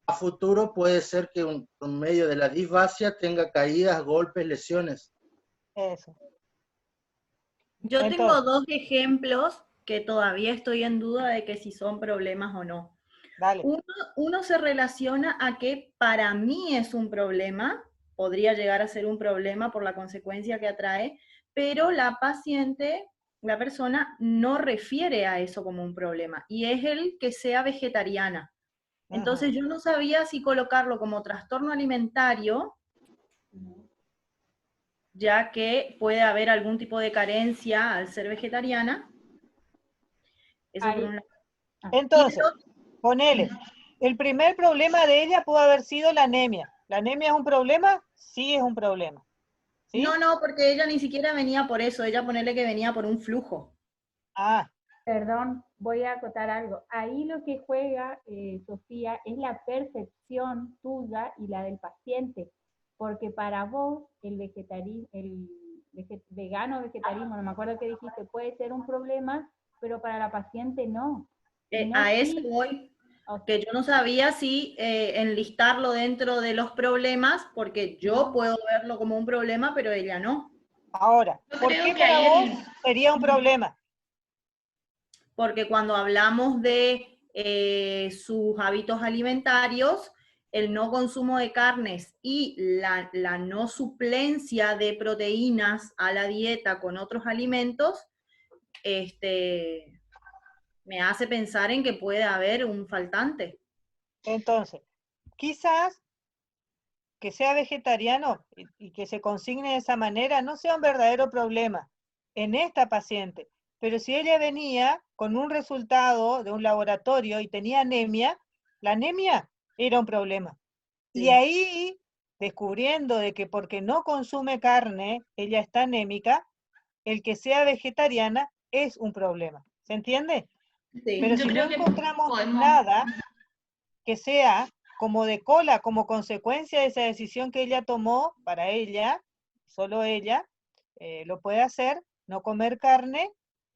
[SPEAKER 7] a futuro puede ser que en medio de la disfasia tenga caídas, golpes, lesiones.
[SPEAKER 2] Eso.
[SPEAKER 5] Yo tengo
[SPEAKER 2] Entonces,
[SPEAKER 5] dos ejemplos que todavía estoy en duda de que si son problemas o no.
[SPEAKER 2] dale.
[SPEAKER 5] Uno se relaciona a que para mí es un problema, podría llegar a ser un problema por la consecuencia que atrae, pero la paciente, la persona, no refiere a eso como un problema, y es el que sea vegetariana. Entonces yo no sabía si colocarlo como trastorno alimentario, ya que puede haber algún tipo de carencia al ser vegetariana. Eso por un lado.
[SPEAKER 2] Entonces, ponele, el primer problema de ella pudo haber sido la anemia. ¿La anemia es un problema? Sí, es un problema. ¿Sí?
[SPEAKER 5] No, porque ella ni siquiera venía por eso, ella ponele que venía por un flujo.
[SPEAKER 2] Ah.
[SPEAKER 9] Perdón, voy a acotar algo. Ahí lo que juega, Sofía, es la percepción tuya y la del paciente, porque para vos el vegano o vegetarianismo, no me acuerdo qué dijiste, puede ser un problema, pero para la paciente no. No
[SPEAKER 5] A eso
[SPEAKER 9] sí.
[SPEAKER 5] voy, que yo no sabía si enlistarlo dentro de los problemas, porque yo puedo verlo como un problema, pero ella no.
[SPEAKER 2] Ahora, ¿por qué para vos sería un problema?
[SPEAKER 5] Porque cuando hablamos de sus hábitos alimentarios, el no consumo de carnes y la no suplencia de proteínas a la dieta con otros alimentos, me hace pensar en que puede haber un faltante.
[SPEAKER 2] Entonces, quizás que sea vegetariano y que se consigne de esa manera no sea un verdadero problema en esta paciente. Pero si ella venía con un resultado de un laboratorio y tenía anemia, la anemia era un problema. Sí. Y ahí, descubriendo de que porque no consume carne, ella está anémica, el que sea vegetariana es un problema. ¿Se entiende? Sí. Pero si no encontramos nada que sea como de cola, como consecuencia de esa decisión que ella tomó para ella, solo ella lo puede hacer, no comer carne,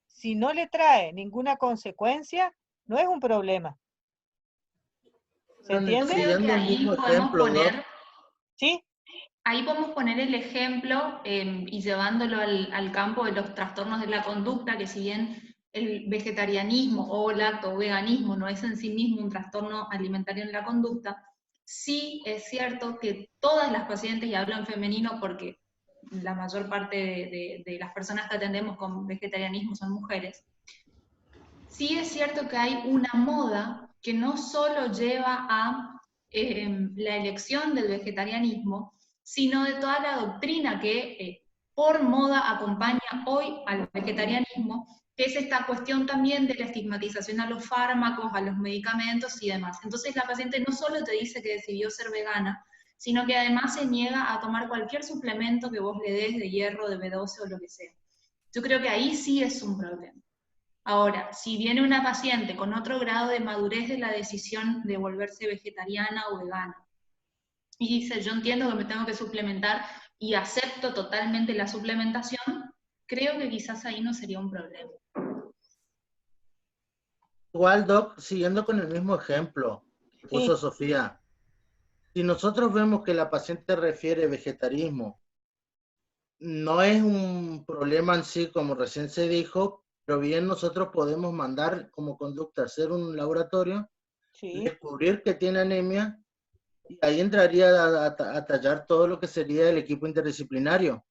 [SPEAKER 2] si no le trae ninguna consecuencia, no es un problema. ¿Se entiende?
[SPEAKER 10] Yo creo que ahí podemos poner,
[SPEAKER 2] ¿sí?
[SPEAKER 10] Ahí podemos poner el ejemplo y llevándolo al campo de los trastornos de la conducta, que si bien el vegetarianismo o lacto-veganismo no es en sí mismo un trastorno alimentario en la conducta, sí es cierto que todas las pacientes, y hablo en femenino porque la mayor parte de las personas que atendemos con vegetarianismo son mujeres, sí es cierto que hay una moda que no solo lleva a la elección del vegetarianismo, sino de toda la doctrina que por moda acompaña hoy al vegetarianismo, que es esta cuestión también de la estigmatización a los fármacos, a los medicamentos y demás. Entonces la paciente no solo te dice que decidió ser vegana, sino que además se niega a tomar cualquier suplemento que vos le des de hierro, de B12 o lo que sea. Yo creo que ahí sí es un problema. Ahora, si viene una paciente con otro grado de madurez de la decisión de volverse vegetariana o vegana, y dice, yo entiendo que me tengo que suplementar y acepto totalmente la suplementación, creo que quizás ahí no sería un problema.
[SPEAKER 7] Igual, Doc, siguiendo con el mismo ejemplo que puso Sofía, si nosotros vemos que la paciente refiere vegetarianismo, no es un problema en sí, como recién se dijo, pero bien nosotros podemos mandar como conducta a hacer un laboratorio, descubrir que tiene anemia, y ahí entraría a tallar todo lo que sería el equipo interdisciplinario.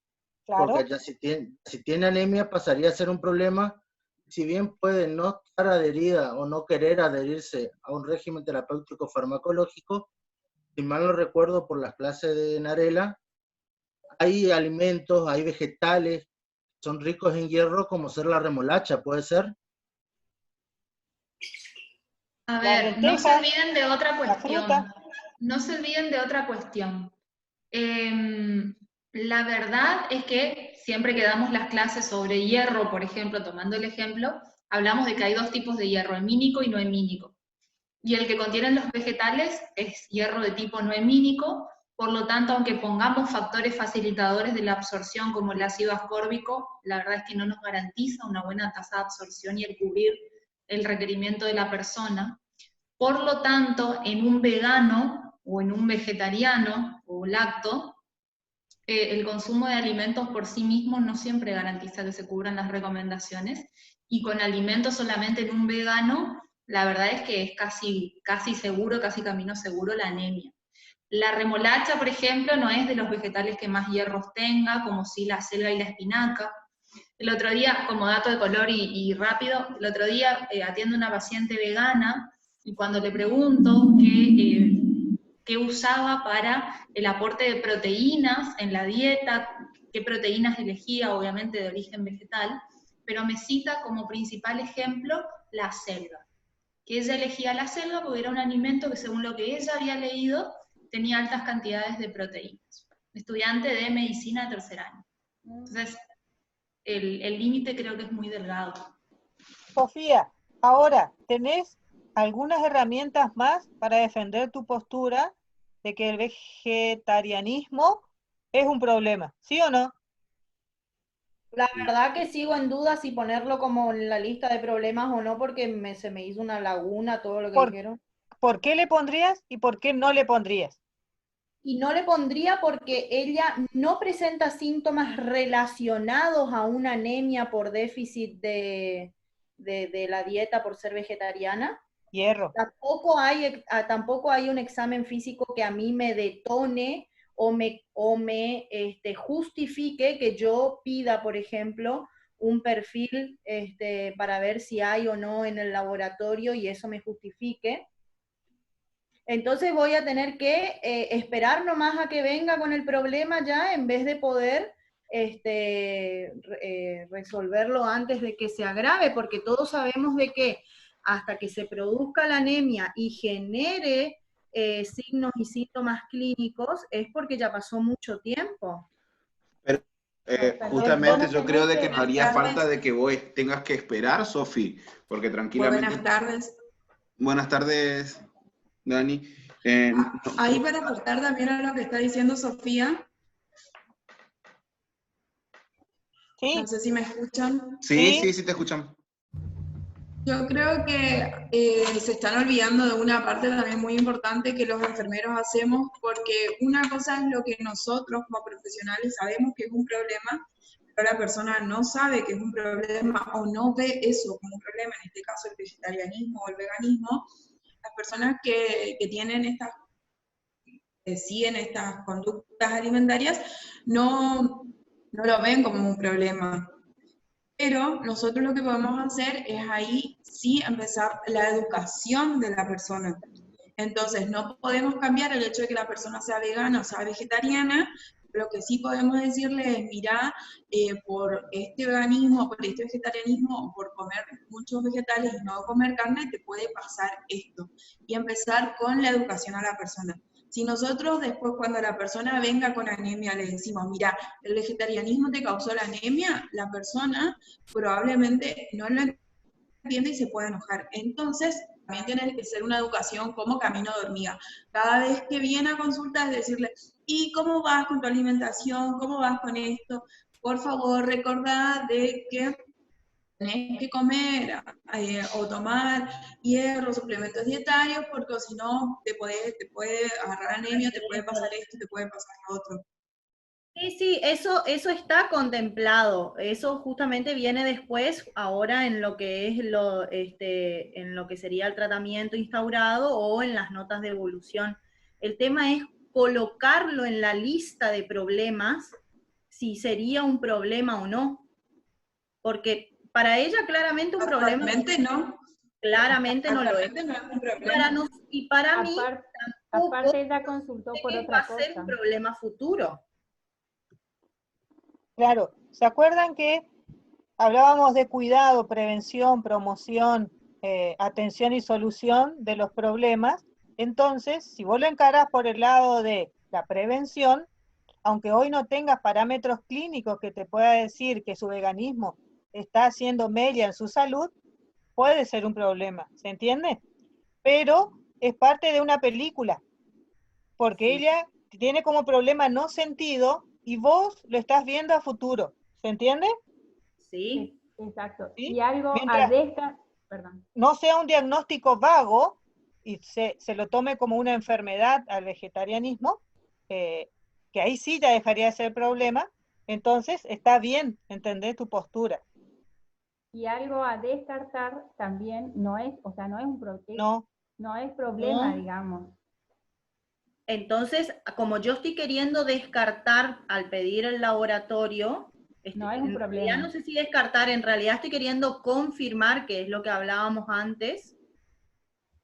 [SPEAKER 7] Claro. Porque ya si tiene anemia pasaría a ser un problema, si bien puede no estar adherida o no querer adherirse a un régimen terapéutico farmacológico, si mal no recuerdo por las clases de Narela, hay alimentos, hay vegetales, son ricos en hierro, como ser la remolacha, ¿puede ser?
[SPEAKER 10] A ver, no se olviden de otra cuestión. No se olviden de otra cuestión. La verdad es que siempre que damos las clases sobre hierro, por ejemplo, tomando el ejemplo, hablamos de que hay dos tipos de hierro, hemínico y no hemínico. Y el que contienen los vegetales es hierro de tipo no hemínico, por lo tanto, aunque pongamos factores facilitadores de la absorción como el ácido ascórbico, la verdad es que no nos garantiza una buena tasa de absorción y el cubrir el requerimiento de la persona. Por lo tanto, en un vegano o en un vegetariano o lacto, el consumo de alimentos por sí mismo no siempre garantiza que se cubran las recomendaciones, y con alimentos solamente en un vegano, la verdad es que es casi seguro, casi camino seguro la anemia. La remolacha, por ejemplo, no es de los vegetales que más hierros tenga, como si la selga y la espinaca. El otro día, como dato de color y rápido, el otro día atiendo a una paciente vegana, y cuando le pregunto qué usaba para el aporte de proteínas en la dieta, qué proteínas elegía, obviamente de origen vegetal, pero me cita como principal ejemplo la selga, que ella elegía la selga porque era un alimento que, según lo que ella había leído, tenía altas cantidades de proteínas. Estudiante de medicina de tercer año. Entonces, el límite creo que es muy delgado.
[SPEAKER 2] Sofía, ahora, ¿tenés algunas herramientas más para defender tu postura de que el vegetarianismo es un problema? ¿Sí o no?
[SPEAKER 5] La verdad que sigo en duda si ponerlo como en la lista de problemas o no, porque se me hizo una laguna todo lo que dijeron.
[SPEAKER 2] ¿Por qué le pondrías y por qué no le pondrías?
[SPEAKER 5] Y no le pondría porque ella no presenta síntomas relacionados a una anemia por déficit de la dieta por ser vegetariana.
[SPEAKER 2] Hierro.
[SPEAKER 5] Tampoco hay un examen físico que a mí me detone o me justifique que yo pida, por ejemplo, un perfil para ver si hay o no en el laboratorio y eso me justifique. Entonces voy a tener que esperar nomás a que venga con el problema ya, en vez de poder resolverlo antes de que se agrave, porque todos sabemos de que hasta que se produzca la anemia y genere signos y síntomas clínicos, es porque ya pasó mucho tiempo.
[SPEAKER 8] Pero justamente yo creo de que no haría falta de que vos tengas que esperar, Sofi, porque tranquilamente...
[SPEAKER 12] Buenas tardes.
[SPEAKER 8] Buenas tardes, Dani.
[SPEAKER 12] Ahí para aportar también a lo que está diciendo Sofía.
[SPEAKER 2] ¿Sí?
[SPEAKER 12] No sé si me escuchan.
[SPEAKER 8] Sí, te escuchan.
[SPEAKER 12] Yo creo que se están olvidando de una parte también muy importante que los enfermeros hacemos, porque una cosa es lo que nosotros como profesionales sabemos que es un problema, pero la persona no sabe que es un problema o no ve eso como un problema, en este caso el vegetarianismo o el veganismo. Las personas que tienen siguen estas conductas alimentarias no lo ven como un problema. Pero nosotros lo que podemos hacer es ahí sí empezar la educación de la persona. Entonces, no podemos cambiar el hecho de que la persona sea vegana o sea vegetariana. Lo que sí podemos decirle es, mira, por este veganismo, por este vegetarianismo, o por comer muchos vegetales y no comer carne, te puede pasar esto. Y empezar con la educación a la persona. Si nosotros después, cuando la persona venga con anemia, le decimos, mira, el vegetarianismo te causó la anemia, la persona probablemente no lo entiende y se puede enojar. Entonces, también tiene que ser una educación como camino de hormiga. Cada vez que viene a consulta es decirle, ¿y cómo vas con tu alimentación? ¿Cómo vas con esto? Por favor, recordá de que tenés que comer o tomar hierro, suplementos dietarios, porque si no te puede agarrar anemia, te puede pasar esto, te puede pasar lo otro.
[SPEAKER 5] Sí, eso está contemplado. Eso justamente viene después, ahora en lo que es en lo que sería el tratamiento instaurado o en las notas de evolución. El tema es colocarlo en la lista de problemas, si sería un problema o no. Porque para ella claramente un problema.
[SPEAKER 12] Actualmente no.
[SPEAKER 5] Claramente no lo es.
[SPEAKER 12] No es un problema.
[SPEAKER 5] Y para mí tampoco
[SPEAKER 9] aparte ella consultó por otra
[SPEAKER 5] va a ser un problema futuro.
[SPEAKER 2] Claro, ¿se acuerdan que hablábamos de cuidado, prevención, promoción, atención y solución de los problemas? Entonces, si vos lo encarás por el lado de la prevención, aunque hoy no tengas parámetros clínicos que te pueda decir que su veganismo está haciendo mella en su salud, puede ser un problema, ¿se entiende? Pero es parte de una película, porque ella tiene como problema no sentido y vos lo estás viendo a futuro, ¿se entiende?
[SPEAKER 5] Sí.
[SPEAKER 9] Exacto.
[SPEAKER 2] ¿Sí?
[SPEAKER 9] Y algo
[SPEAKER 2] Mientras
[SPEAKER 9] perdón.
[SPEAKER 2] no sea un diagnóstico vago y se lo tome como una enfermedad al vegetarianismo, que ahí sí ya dejaría de ser problema, entonces está bien, ¿entendés tu postura?
[SPEAKER 9] Y algo a descartar también no es, o sea, no es un no es problema,
[SPEAKER 5] No.
[SPEAKER 9] digamos.
[SPEAKER 5] Entonces, como yo estoy queriendo descartar al pedir el laboratorio,
[SPEAKER 9] no es un problema.
[SPEAKER 5] Ya no sé si descartar, en realidad estoy queriendo confirmar, que es lo que hablábamos antes,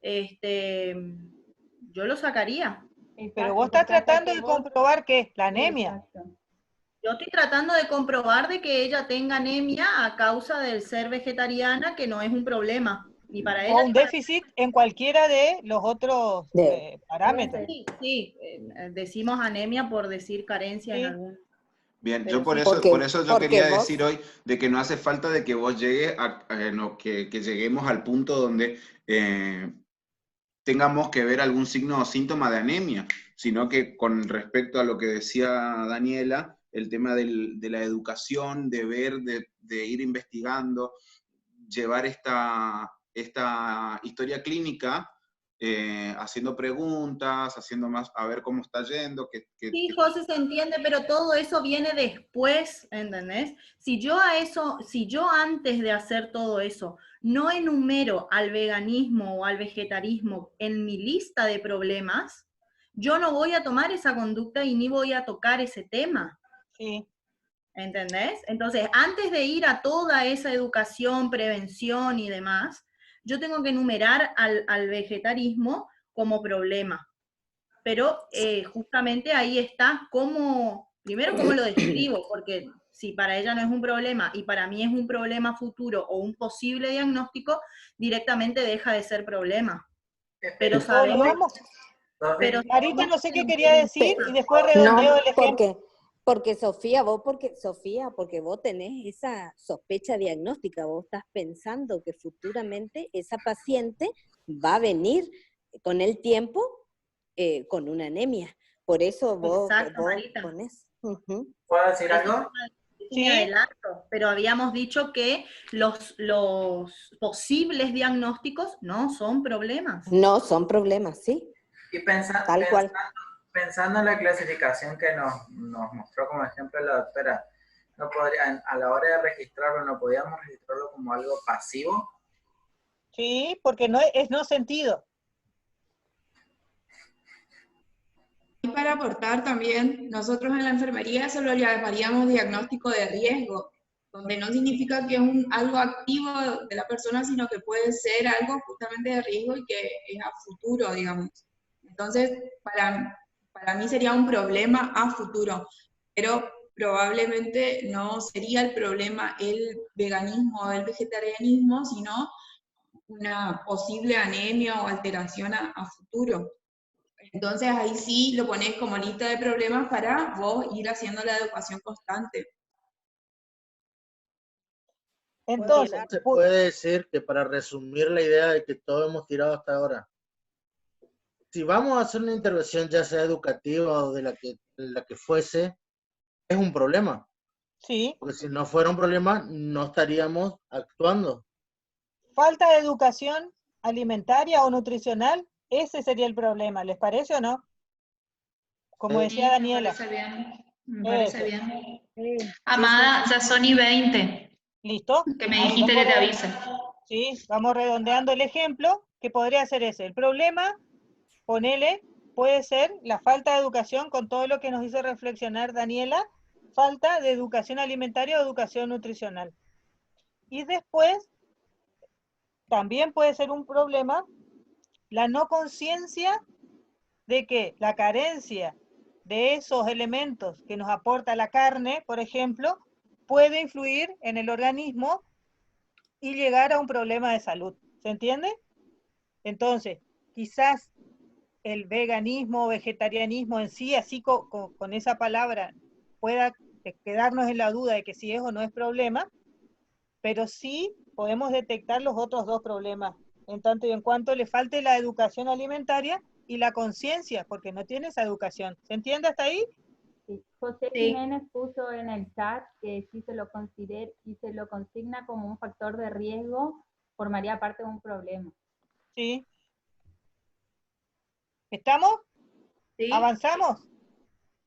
[SPEAKER 5] yo lo sacaría.
[SPEAKER 9] Exacto,
[SPEAKER 2] pero vos estás tratando de comprobar ¿qué? La anemia.
[SPEAKER 9] Exacto.
[SPEAKER 5] Yo estoy tratando de comprobar de que ella tenga anemia a causa del ser vegetariana, que no es un problema, ni para ella.
[SPEAKER 2] O un déficit en cualquiera de los otros parámetros.
[SPEAKER 5] Sí, decimos anemia por decir carencia en algún.
[SPEAKER 8] Bien,
[SPEAKER 5] Pero
[SPEAKER 8] yo por
[SPEAKER 5] sí.
[SPEAKER 8] eso yo quería decir hoy de que no hace falta de que vos llegues que lleguemos al punto donde tengamos que ver algún signo o síntoma de anemia, sino que con respecto a lo que decía Daniela, el tema de la educación, de ver, de ir investigando, llevar esta historia clínica, haciendo preguntas, haciendo más, a ver cómo está yendo.
[SPEAKER 5] Sí, José, se entiende, pero todo eso viene después, ¿entendés? Si yo antes de hacer todo eso no enumero al veganismo o al vegetarismo en mi lista de problemas, yo no voy a tomar esa conducta y ni voy a tocar ese tema.
[SPEAKER 2] Sí.
[SPEAKER 5] ¿Entendés? Entonces, antes de ir a toda esa educación, prevención y demás, yo tengo que enumerar al vegetarismo como problema. Pero justamente ahí está primero cómo lo describo, porque si para ella no es un problema y para mí es un problema futuro o un posible diagnóstico, directamente deja de ser problema. Pero sabemos...
[SPEAKER 2] Marita, no sé qué quería decir y después redondeo el ejemplo.
[SPEAKER 6] Porque Sofía, porque vos tenés esa sospecha diagnóstica, vos estás pensando que futuramente esa paciente va a venir con el tiempo con una anemia. Por eso vos ponés.
[SPEAKER 3] ¿Puedo decir algo?
[SPEAKER 5] Sí, adelanto, pero habíamos dicho que los posibles diagnósticos no son problemas.
[SPEAKER 6] No son problemas, sí.
[SPEAKER 3] Y pensando en la clasificación que nos mostró como ejemplo la doctora, ¿no podría, a la hora de registrarlo, no podíamos registrarlo como algo pasivo?
[SPEAKER 2] Sí, porque no es no sentido.
[SPEAKER 12] Y para aportar también, nosotros en la enfermería eso lo llamaríamos diagnóstico de riesgo. donde no significa que es algo activo de la persona, sino que puede ser algo justamente de riesgo y que es a futuro, digamos. Entonces, para mí sería un problema a futuro, pero probablemente no sería el problema el veganismo o el vegetarianismo, sino una posible anemia o alteración a futuro. Entonces ahí sí lo pones como lista de problemas para vos ir haciendo la educación constante.
[SPEAKER 2] Entonces,
[SPEAKER 7] se puede decir que, para resumir la idea de que todos hemos tirado hasta ahora, si vamos a hacer una intervención, ya sea educativa o de la que fuese, es un problema.
[SPEAKER 2] Sí.
[SPEAKER 7] Porque si no fuera un problema, no estaríamos actuando.
[SPEAKER 2] Falta de educación alimentaria o nutricional, ese sería el problema. ¿Les parece o no? Como decía Daniela.
[SPEAKER 10] Me parece bien. Amada, ya son y 20.
[SPEAKER 2] ¿Listo?
[SPEAKER 10] Que me dijiste que te avise.
[SPEAKER 2] Sí, vamos redondeando el ejemplo, que podría ser ese. El problema, ponele, puede ser la falta de educación, con todo lo que nos hizo reflexionar Daniela, falta de educación alimentaria o educación nutricional. Y después, también puede ser un problema la no conciencia de que la carencia de esos elementos que nos aporta la carne, por ejemplo, puede influir en el organismo y llegar a un problema de salud. ¿Se entiende? Entonces, quizás el veganismo o vegetarianismo en sí, así con esa palabra, pueda quedarnos en la duda de que si es o no es problema, pero sí podemos detectar los otros dos problemas, en tanto y en cuanto le falte la educación alimentaria y la conciencia, porque no tiene esa educación. ¿Se entiende hasta ahí?
[SPEAKER 9] Sí. José Jiménez puso en el chat que si se lo consigna como un factor de riesgo, formaría parte de un problema.
[SPEAKER 2] Sí. ¿Estamos?
[SPEAKER 10] Sí.
[SPEAKER 2] ¿Avanzamos?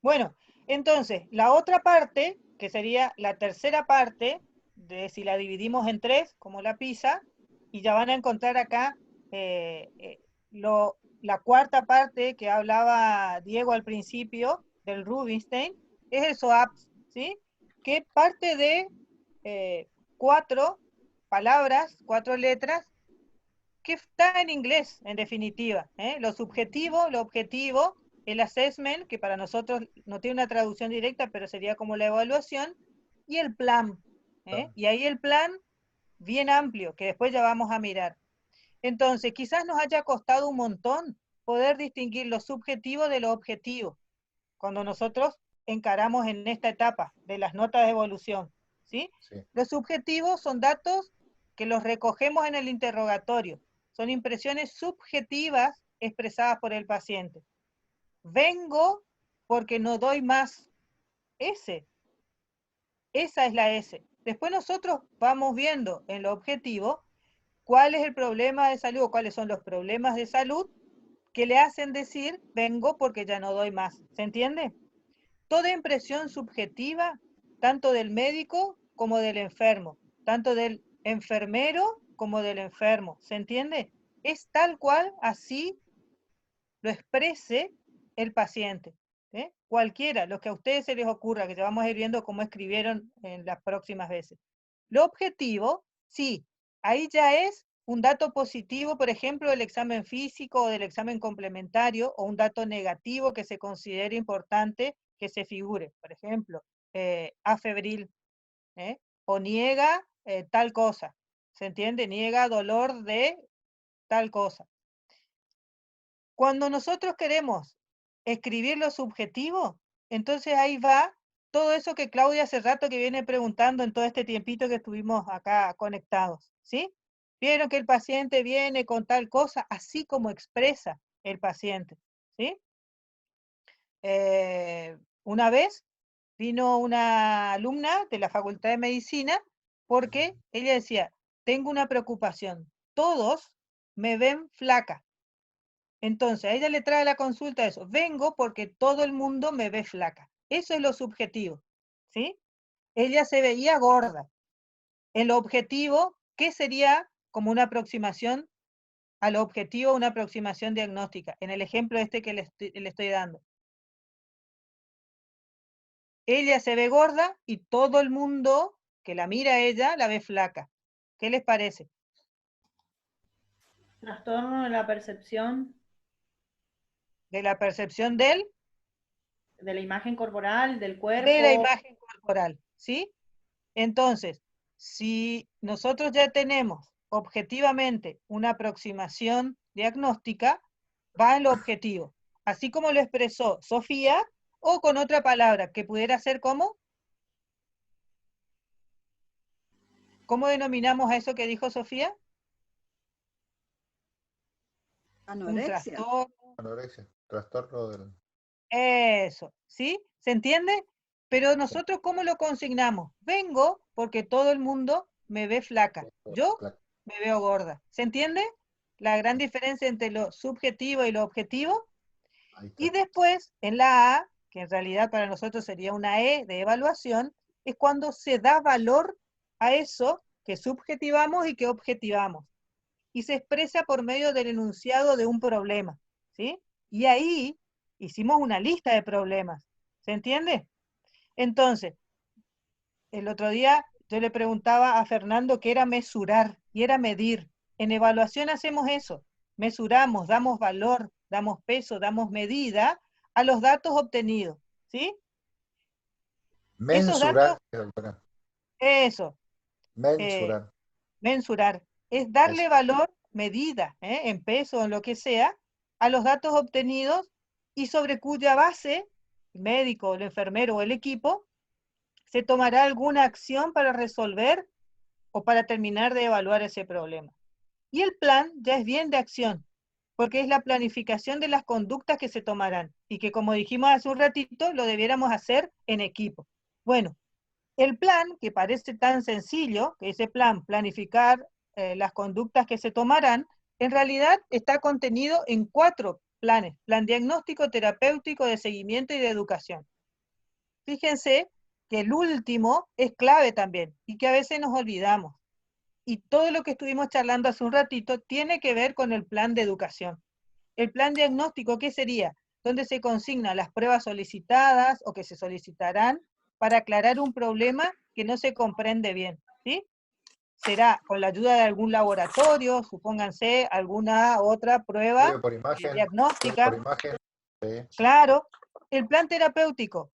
[SPEAKER 2] Bueno, entonces, la otra parte, que sería la tercera parte, de si la dividimos en tres, como la pizza, y ya van a encontrar acá la cuarta parte que hablaba Diego al principio, del Rubinstein, es el SOAPS, ¿sí? Que parte de 4 palabras, 4 letras, que está en inglés, en definitiva, ¿eh? Lo subjetivo, lo objetivo, el assessment, que para nosotros no tiene una traducción directa, pero sería como la evaluación, y el plan, ¿eh? Y ahí el plan bien amplio, que después ya vamos a mirar. Entonces, quizás nos haya costado un montón poder distinguir lo subjetivo de lo objetivo, cuando nosotros encaramos en esta etapa de las notas de evolución, ¿sí? Sí. Los subjetivos son datos que los recogemos en el interrogatorio, son impresiones subjetivas expresadas por el paciente. Vengo porque no doy más. Esa es la S. Después nosotros vamos viendo en lo objetivo cuál es el problema de salud o cuáles son los problemas de salud que le hacen decir vengo porque ya no doy más. ¿Se entiende? Toda impresión subjetiva, tanto del médico como del enfermo, tanto del enfermero como del enfermo, ¿se entiende? Es tal cual así lo exprese el paciente, ¿eh? Cualquiera, lo que a ustedes se les ocurra, que ya vamos a ir viendo cómo escribieron en las próximas veces. Lo objetivo, sí, ahí ya es un dato positivo, por ejemplo, del examen físico o del examen complementario, o un dato negativo que se considere importante que se figure, por ejemplo, afebril, o niega tal cosa, ¿se entiende? Niega dolor de tal cosa. Cuando nosotros queremos escribir lo subjetivo, entonces ahí va todo eso que Claudia hace rato que viene preguntando en todo este tiempito que estuvimos acá conectados, ¿sí? Vieron que el paciente viene con tal cosa, así como expresa el paciente, ¿sí? Una vez vino una alumna de la Facultad de Medicina porque ella decía, tengo una preocupación, todos me ven flaca. Entonces, a ella le trae la consulta eso, vengo porque todo el mundo me ve flaca. Eso es lo subjetivo, ¿sí? Ella se veía gorda. En lo objetivo, ¿qué sería como una aproximación a lo objetivo, una aproximación diagnóstica? En el ejemplo este que le estoy dando. Ella se ve gorda y todo el mundo que la mira a ella, la ve flaca. ¿Qué les parece?
[SPEAKER 5] Trastorno de la percepción.
[SPEAKER 2] De la percepción de él.
[SPEAKER 5] De la imagen corporal, del cuerpo.
[SPEAKER 2] De la imagen corporal, ¿sí? Entonces, si nosotros ya tenemos objetivamente una aproximación diagnóstica, va en lo objetivo. Así como lo expresó Sofía, o con otra palabra, que pudiera ser como... ¿Cómo denominamos a eso que dijo Sofía?
[SPEAKER 11] Anorexia.
[SPEAKER 2] Un trastorno.
[SPEAKER 1] Anorexia, trastorno del...
[SPEAKER 2] Eso, ¿sí? ¿Se entiende? Pero nosotros, ¿cómo lo consignamos? Vengo porque todo el mundo me ve flaca. Yo me veo gorda. ¿Se entiende? La gran diferencia entre lo subjetivo y lo objetivo. Y después, en la A, que en realidad para nosotros sería una E de evaluación, es cuando se da valor a eso que subjetivamos y que objetivamos. Y se expresa por medio del enunciado de un problema, ¿sí? Y ahí hicimos una lista de problemas, ¿se entiende? Entonces, el otro día yo le preguntaba a Fernando qué era mesurar, y era medir. En evaluación hacemos eso, mesuramos, damos valor, damos peso, damos medida a los datos obtenidos, ¿sí?
[SPEAKER 1] Mensurar.
[SPEAKER 2] Esos datos, eso.
[SPEAKER 1] Mensurar.
[SPEAKER 2] Mensurar. Es darle
[SPEAKER 1] Eso.
[SPEAKER 2] valor, medida, en peso o en lo que sea, a los datos obtenidos y sobre cuya base, el médico, el enfermero o el equipo, se tomará alguna acción para resolver o para terminar de evaluar ese problema. Y el plan ya es bien de acción, porque es la planificación de las conductas que se tomarán y que, como dijimos hace un ratito, lo debiéramos hacer en equipo. Bueno, el plan, que parece tan sencillo, que ese plan, planificar las conductas que se tomarán, en realidad está contenido en 4 planes: plan diagnóstico, terapéutico, de seguimiento y de educación. Fíjense que el último es clave también y que a veces nos olvidamos. Y todo lo que estuvimos charlando hace un ratito tiene que ver con el plan de educación. El plan diagnóstico, ¿qué sería? Donde se consignan las pruebas solicitadas o que se solicitarán para aclarar un problema que no se comprende bien, ¿sí? Será con la ayuda de algún laboratorio, supónganse alguna otra prueba
[SPEAKER 1] Por imagen,
[SPEAKER 2] diagnóstica.
[SPEAKER 1] por imagen. Sí.
[SPEAKER 2] Claro. El plan terapéutico.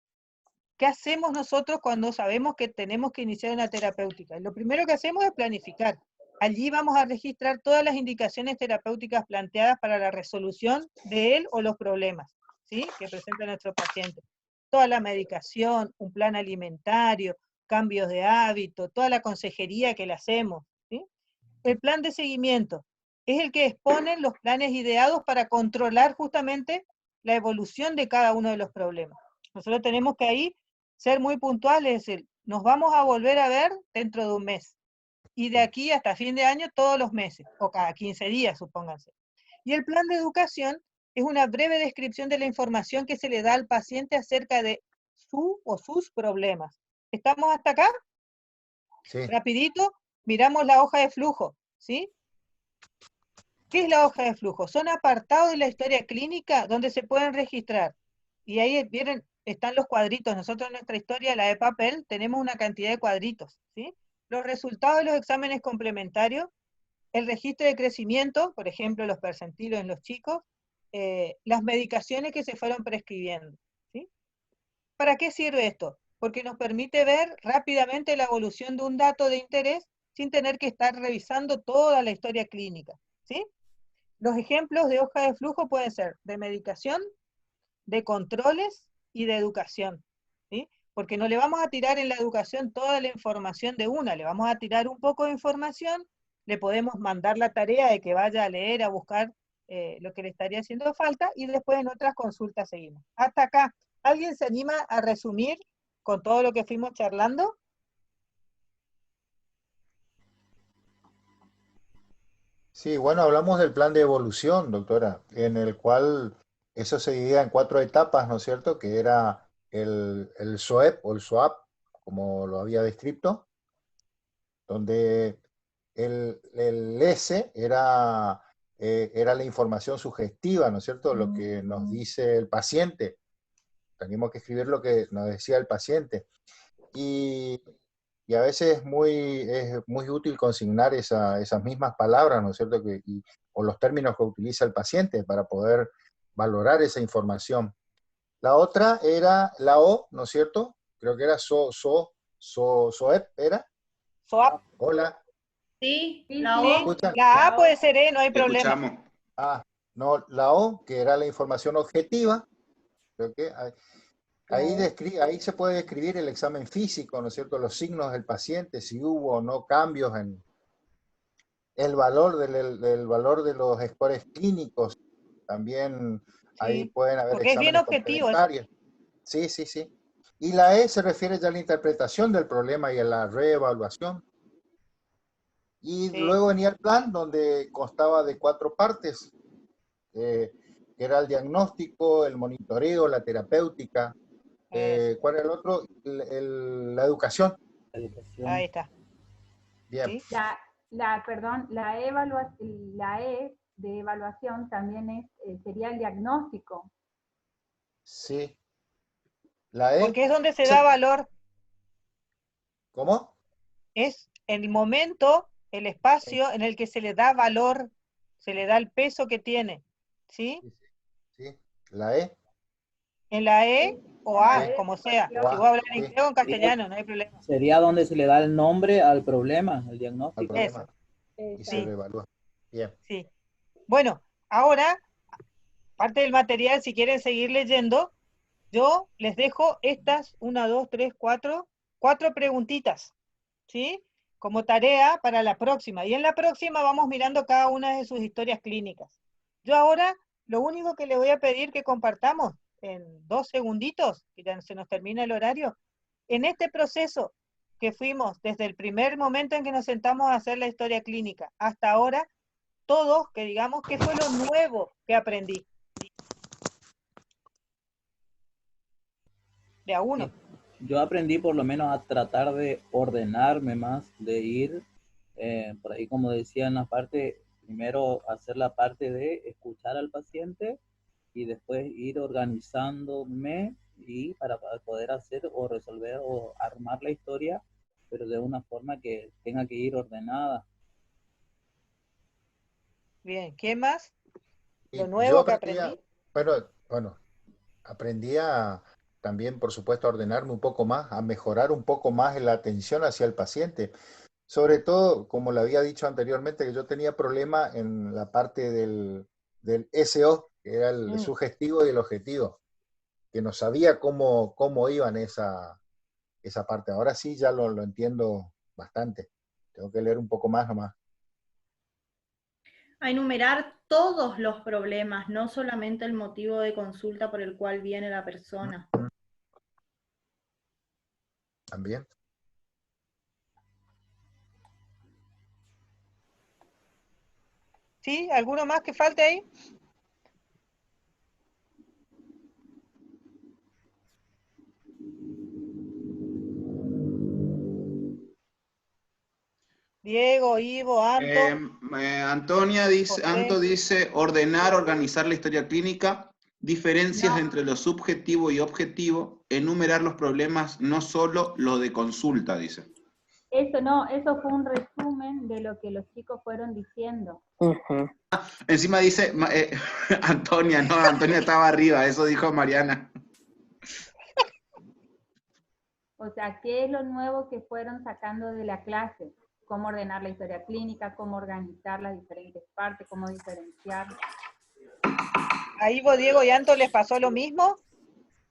[SPEAKER 2] ¿Qué hacemos nosotros cuando sabemos que tenemos que iniciar una terapéutica? Lo primero que hacemos es planificar. Allí vamos a registrar todas las indicaciones terapéuticas planteadas para la resolución de él o los problemas, ¿sí?, que presenta nuestro paciente. Toda la medicación, un plan alimentario, cambios de hábito, toda la consejería que le hacemos, ¿sí? El plan de seguimiento es el que expone los planes ideados para controlar justamente la evolución de cada uno de los problemas. Nosotros tenemos que ahí ser muy puntuales, es decir, nos vamos a volver a ver dentro de un mes. Y de aquí hasta fin de año todos los meses, o cada 15 días, supónganse. Y el plan de educación es una breve descripción de la información que se le da al paciente acerca de su o sus problemas. ¿Estamos hasta acá?
[SPEAKER 1] Sí.
[SPEAKER 2] Rapidito, miramos la hoja de flujo, ¿sí? ¿Qué es la hoja de flujo? Son apartados de la historia clínica donde se pueden registrar. Y ahí vienen, están los cuadritos. Nosotros en nuestra historia, la de papel, tenemos una cantidad de cuadritos, ¿sí? Los resultados de los exámenes complementarios, el registro de crecimiento, por ejemplo, los percentilos en los chicos, las medicaciones que se fueron prescribiendo, ¿sí? ¿Para qué sirve esto? Porque nos permite ver rápidamente la evolución de un dato de interés sin tener que estar revisando toda la historia clínica, ¿sí? Los ejemplos de hoja de flujo pueden ser de medicación, de controles y de educación, ¿sí? Porque no le vamos a tirar en la educación toda la información de una, le vamos a tirar un poco de información, le podemos mandar la tarea de que vaya a leer, a buscar lo que le estaría haciendo falta, y después en otras consultas seguimos. Hasta acá, ¿alguien se anima a resumir con todo lo que fuimos charlando?
[SPEAKER 1] Sí, bueno, hablamos del plan de evolución, doctora, en el cual eso se dividía en 4 etapas, ¿no es cierto? Que era el SOEP o el SWAP, como lo había descrito, donde el S era la información sugestiva, ¿no es cierto? Lo que nos dice el paciente. Teníamos que escribir lo que nos decía el paciente. Y y a veces es muy útil consignar esas mismas palabras, ¿no es cierto? O los términos que utiliza el paciente para poder valorar esa información. La otra era la O, ¿no es cierto? Creo que era SOEP, ¿era?
[SPEAKER 2] SOAP.
[SPEAKER 1] Hola.
[SPEAKER 5] Sí,
[SPEAKER 9] Sí,
[SPEAKER 5] la
[SPEAKER 9] sí.
[SPEAKER 5] O.
[SPEAKER 1] ¿Escuchan?
[SPEAKER 2] La A puede ser E, no hay
[SPEAKER 8] Te
[SPEAKER 2] problema.
[SPEAKER 8] escuchamos.
[SPEAKER 1] Ah, no, la O, que era la información objetiva. Creo que ahí se puede describir el examen físico, ¿no es cierto? Los signos del paciente, si hubo o no cambios en el valor del valor de los scores clínicos. También ahí
[SPEAKER 2] Sí,
[SPEAKER 1] pueden haber
[SPEAKER 2] porque es bien
[SPEAKER 1] exámenes
[SPEAKER 2] objetivo.
[SPEAKER 1] complementarios. Sí, sí, sí. Y la E se refiere ya a la interpretación del problema y a la reevaluación. Y
[SPEAKER 2] Sí.
[SPEAKER 1] luego venía el plan, donde constaba de 4 partes, que era el diagnóstico, el monitoreo, la terapéutica. ¿Cuál era el otro? La educación.
[SPEAKER 2] Ahí está.
[SPEAKER 1] Bien.
[SPEAKER 2] ¿Sí?
[SPEAKER 9] Perdón, la E de evaluación también sería el diagnóstico.
[SPEAKER 1] Sí. La E.
[SPEAKER 2] Porque es donde se da valor.
[SPEAKER 1] ¿Cómo?
[SPEAKER 2] Es el momento, el espacio en el que se le da valor, se le da el peso que tiene. ¿Sí?
[SPEAKER 1] Sí. La E.
[SPEAKER 2] En la E o A,
[SPEAKER 1] Sí.
[SPEAKER 2] como sea.
[SPEAKER 1] O
[SPEAKER 2] Si
[SPEAKER 1] A,
[SPEAKER 2] vos hablas en
[SPEAKER 1] sí.
[SPEAKER 2] inglés o en castellano, no hay problema.
[SPEAKER 4] Sería donde se le da el nombre al problema, el diagnóstico.
[SPEAKER 1] Al problema.
[SPEAKER 2] Eso.
[SPEAKER 1] Y se lo evalúa. Bien.
[SPEAKER 2] Sí. Bueno, ahora, parte del material, si quieren seguir leyendo, yo les dejo estas, 1, 2, 3, 4 preguntitas, ¿sí? Como tarea para la próxima. Y en la próxima vamos mirando cada una de sus historias clínicas. Yo ahora, lo único que les voy a pedir que compartamos en 2 segunditos, que ya se nos termina el horario, en este proceso que fuimos desde el primer momento en que nos sentamos a hacer la historia clínica hasta ahora, todos que digamos qué fue lo nuevo que aprendí. De a uno.
[SPEAKER 4] Yo aprendí por lo menos a tratar de ordenarme más, de ir, por ahí como decía en la parte, primero hacer la parte de escuchar al paciente y después ir organizándome y para poder hacer o resolver o armar la historia, pero de una forma que tenga que ir ordenada.
[SPEAKER 2] Bien, ¿qué más? Lo
[SPEAKER 1] Yo
[SPEAKER 2] nuevo que
[SPEAKER 1] aprendí
[SPEAKER 2] aprendí.
[SPEAKER 1] bueno, aprendí también, por supuesto, a ordenarme un poco más, a mejorar un poco más en la atención hacia el paciente. Sobre todo, como le había dicho anteriormente, que yo tenía problema en la parte del SO, que era el sugestivo y el objetivo, que no sabía cómo iban esa parte. Ahora sí ya lo entiendo bastante. Tengo que leer un poco más nomás.
[SPEAKER 5] A enumerar todos los problemas, no solamente el motivo de consulta por el cual viene la persona.
[SPEAKER 1] También.
[SPEAKER 2] ¿Sí? ¿Alguno más que falte ahí? Diego, Ivo, Anto.
[SPEAKER 8] Antonia dice,
[SPEAKER 2] José.
[SPEAKER 8] Anto dice, ordenar, organizar la historia clínica, diferencias entre lo subjetivo y objetivo, enumerar los problemas, no solo lo de consulta, dice.
[SPEAKER 9] Eso fue un resumen de lo que los chicos fueron diciendo.
[SPEAKER 8] Encima dice, Antonia, no, Antonia estaba arriba, eso dijo Mariana.
[SPEAKER 9] O sea, ¿qué es lo nuevo que fueron sacando de la clase? Cómo ordenar la historia clínica, cómo organizar las diferentes partes, cómo diferenciar.
[SPEAKER 2] ¿A Ivo, Diego y Anto les pasó lo mismo?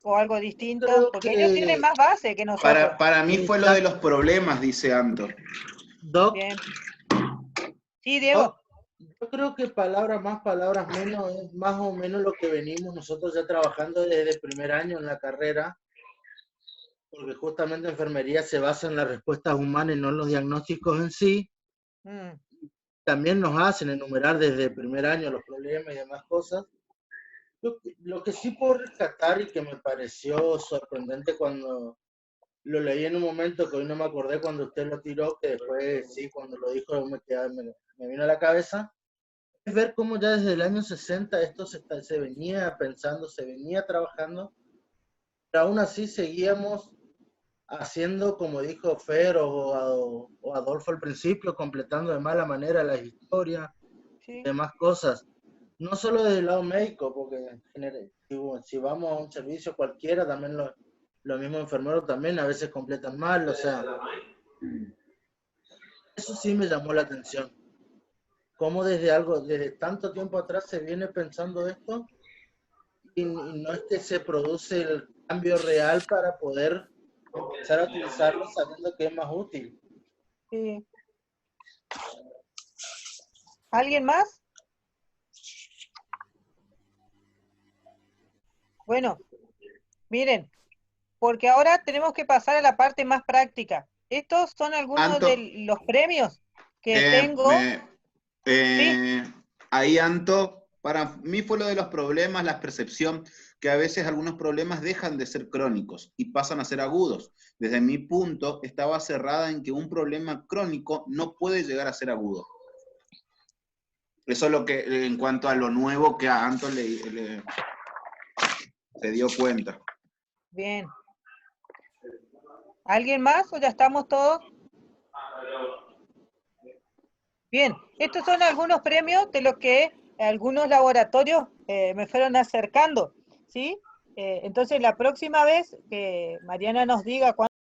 [SPEAKER 2] ¿O algo distinto?
[SPEAKER 7] Creo
[SPEAKER 2] Porque
[SPEAKER 7] que
[SPEAKER 2] ellos tienen más base que nosotros.
[SPEAKER 8] Para mí fue lo de los problemas, dice Anto.
[SPEAKER 7] Doc,
[SPEAKER 2] Bien. Sí, Diego.
[SPEAKER 7] yo creo que palabras más, palabras menos, es más o menos lo que venimos nosotros ya trabajando desde el primer año en la carrera, porque justamente enfermería se basa en las respuestas humanas y no en los diagnósticos en sí. También nos hacen enumerar desde el primer año los problemas y demás cosas. Lo que sí puedo rescatar y que me pareció sorprendente cuando lo leí en un momento que hoy no me acordé cuando usted lo tiró, que después sí, cuando lo dijo me vino a la cabeza, es ver cómo ya desde el año 60 esto se venía pensando, se venía trabajando, pero aún así seguíamos haciendo, como dijo Fer o Adolfo al principio, completando de mala manera las historias,
[SPEAKER 2] Sí.
[SPEAKER 7] demás cosas. No solo desde el lado médico, porque si vamos a un servicio cualquiera, también los mismos enfermeros también a veces completan mal, o sea, eso sí me llamó la atención. Cómo desde tanto tiempo atrás se viene pensando esto y no es que se produce el cambio real para poder empezar a utilizarlo sabiendo que es más útil.
[SPEAKER 2] Sí. ¿Alguien más? Bueno, miren, porque ahora tenemos que pasar a la parte más práctica. Estos son algunos de los premios que tengo.
[SPEAKER 8] Ahí, Anto, para mí fue lo de los problemas, la percepción, que a veces algunos problemas dejan de ser crónicos y pasan a ser agudos. Desde mi punto, estaba cerrada en que un problema crónico no puede llegar a ser agudo. Eso es lo que, en cuanto a lo nuevo que a Anto se dio cuenta.
[SPEAKER 2] Bien. ¿Alguien más o ya estamos todos? Bien, estos son algunos premios de los que algunos laboratorios me fueron acercando, ¿sí? Entonces la próxima vez que Mariana nos diga cuándo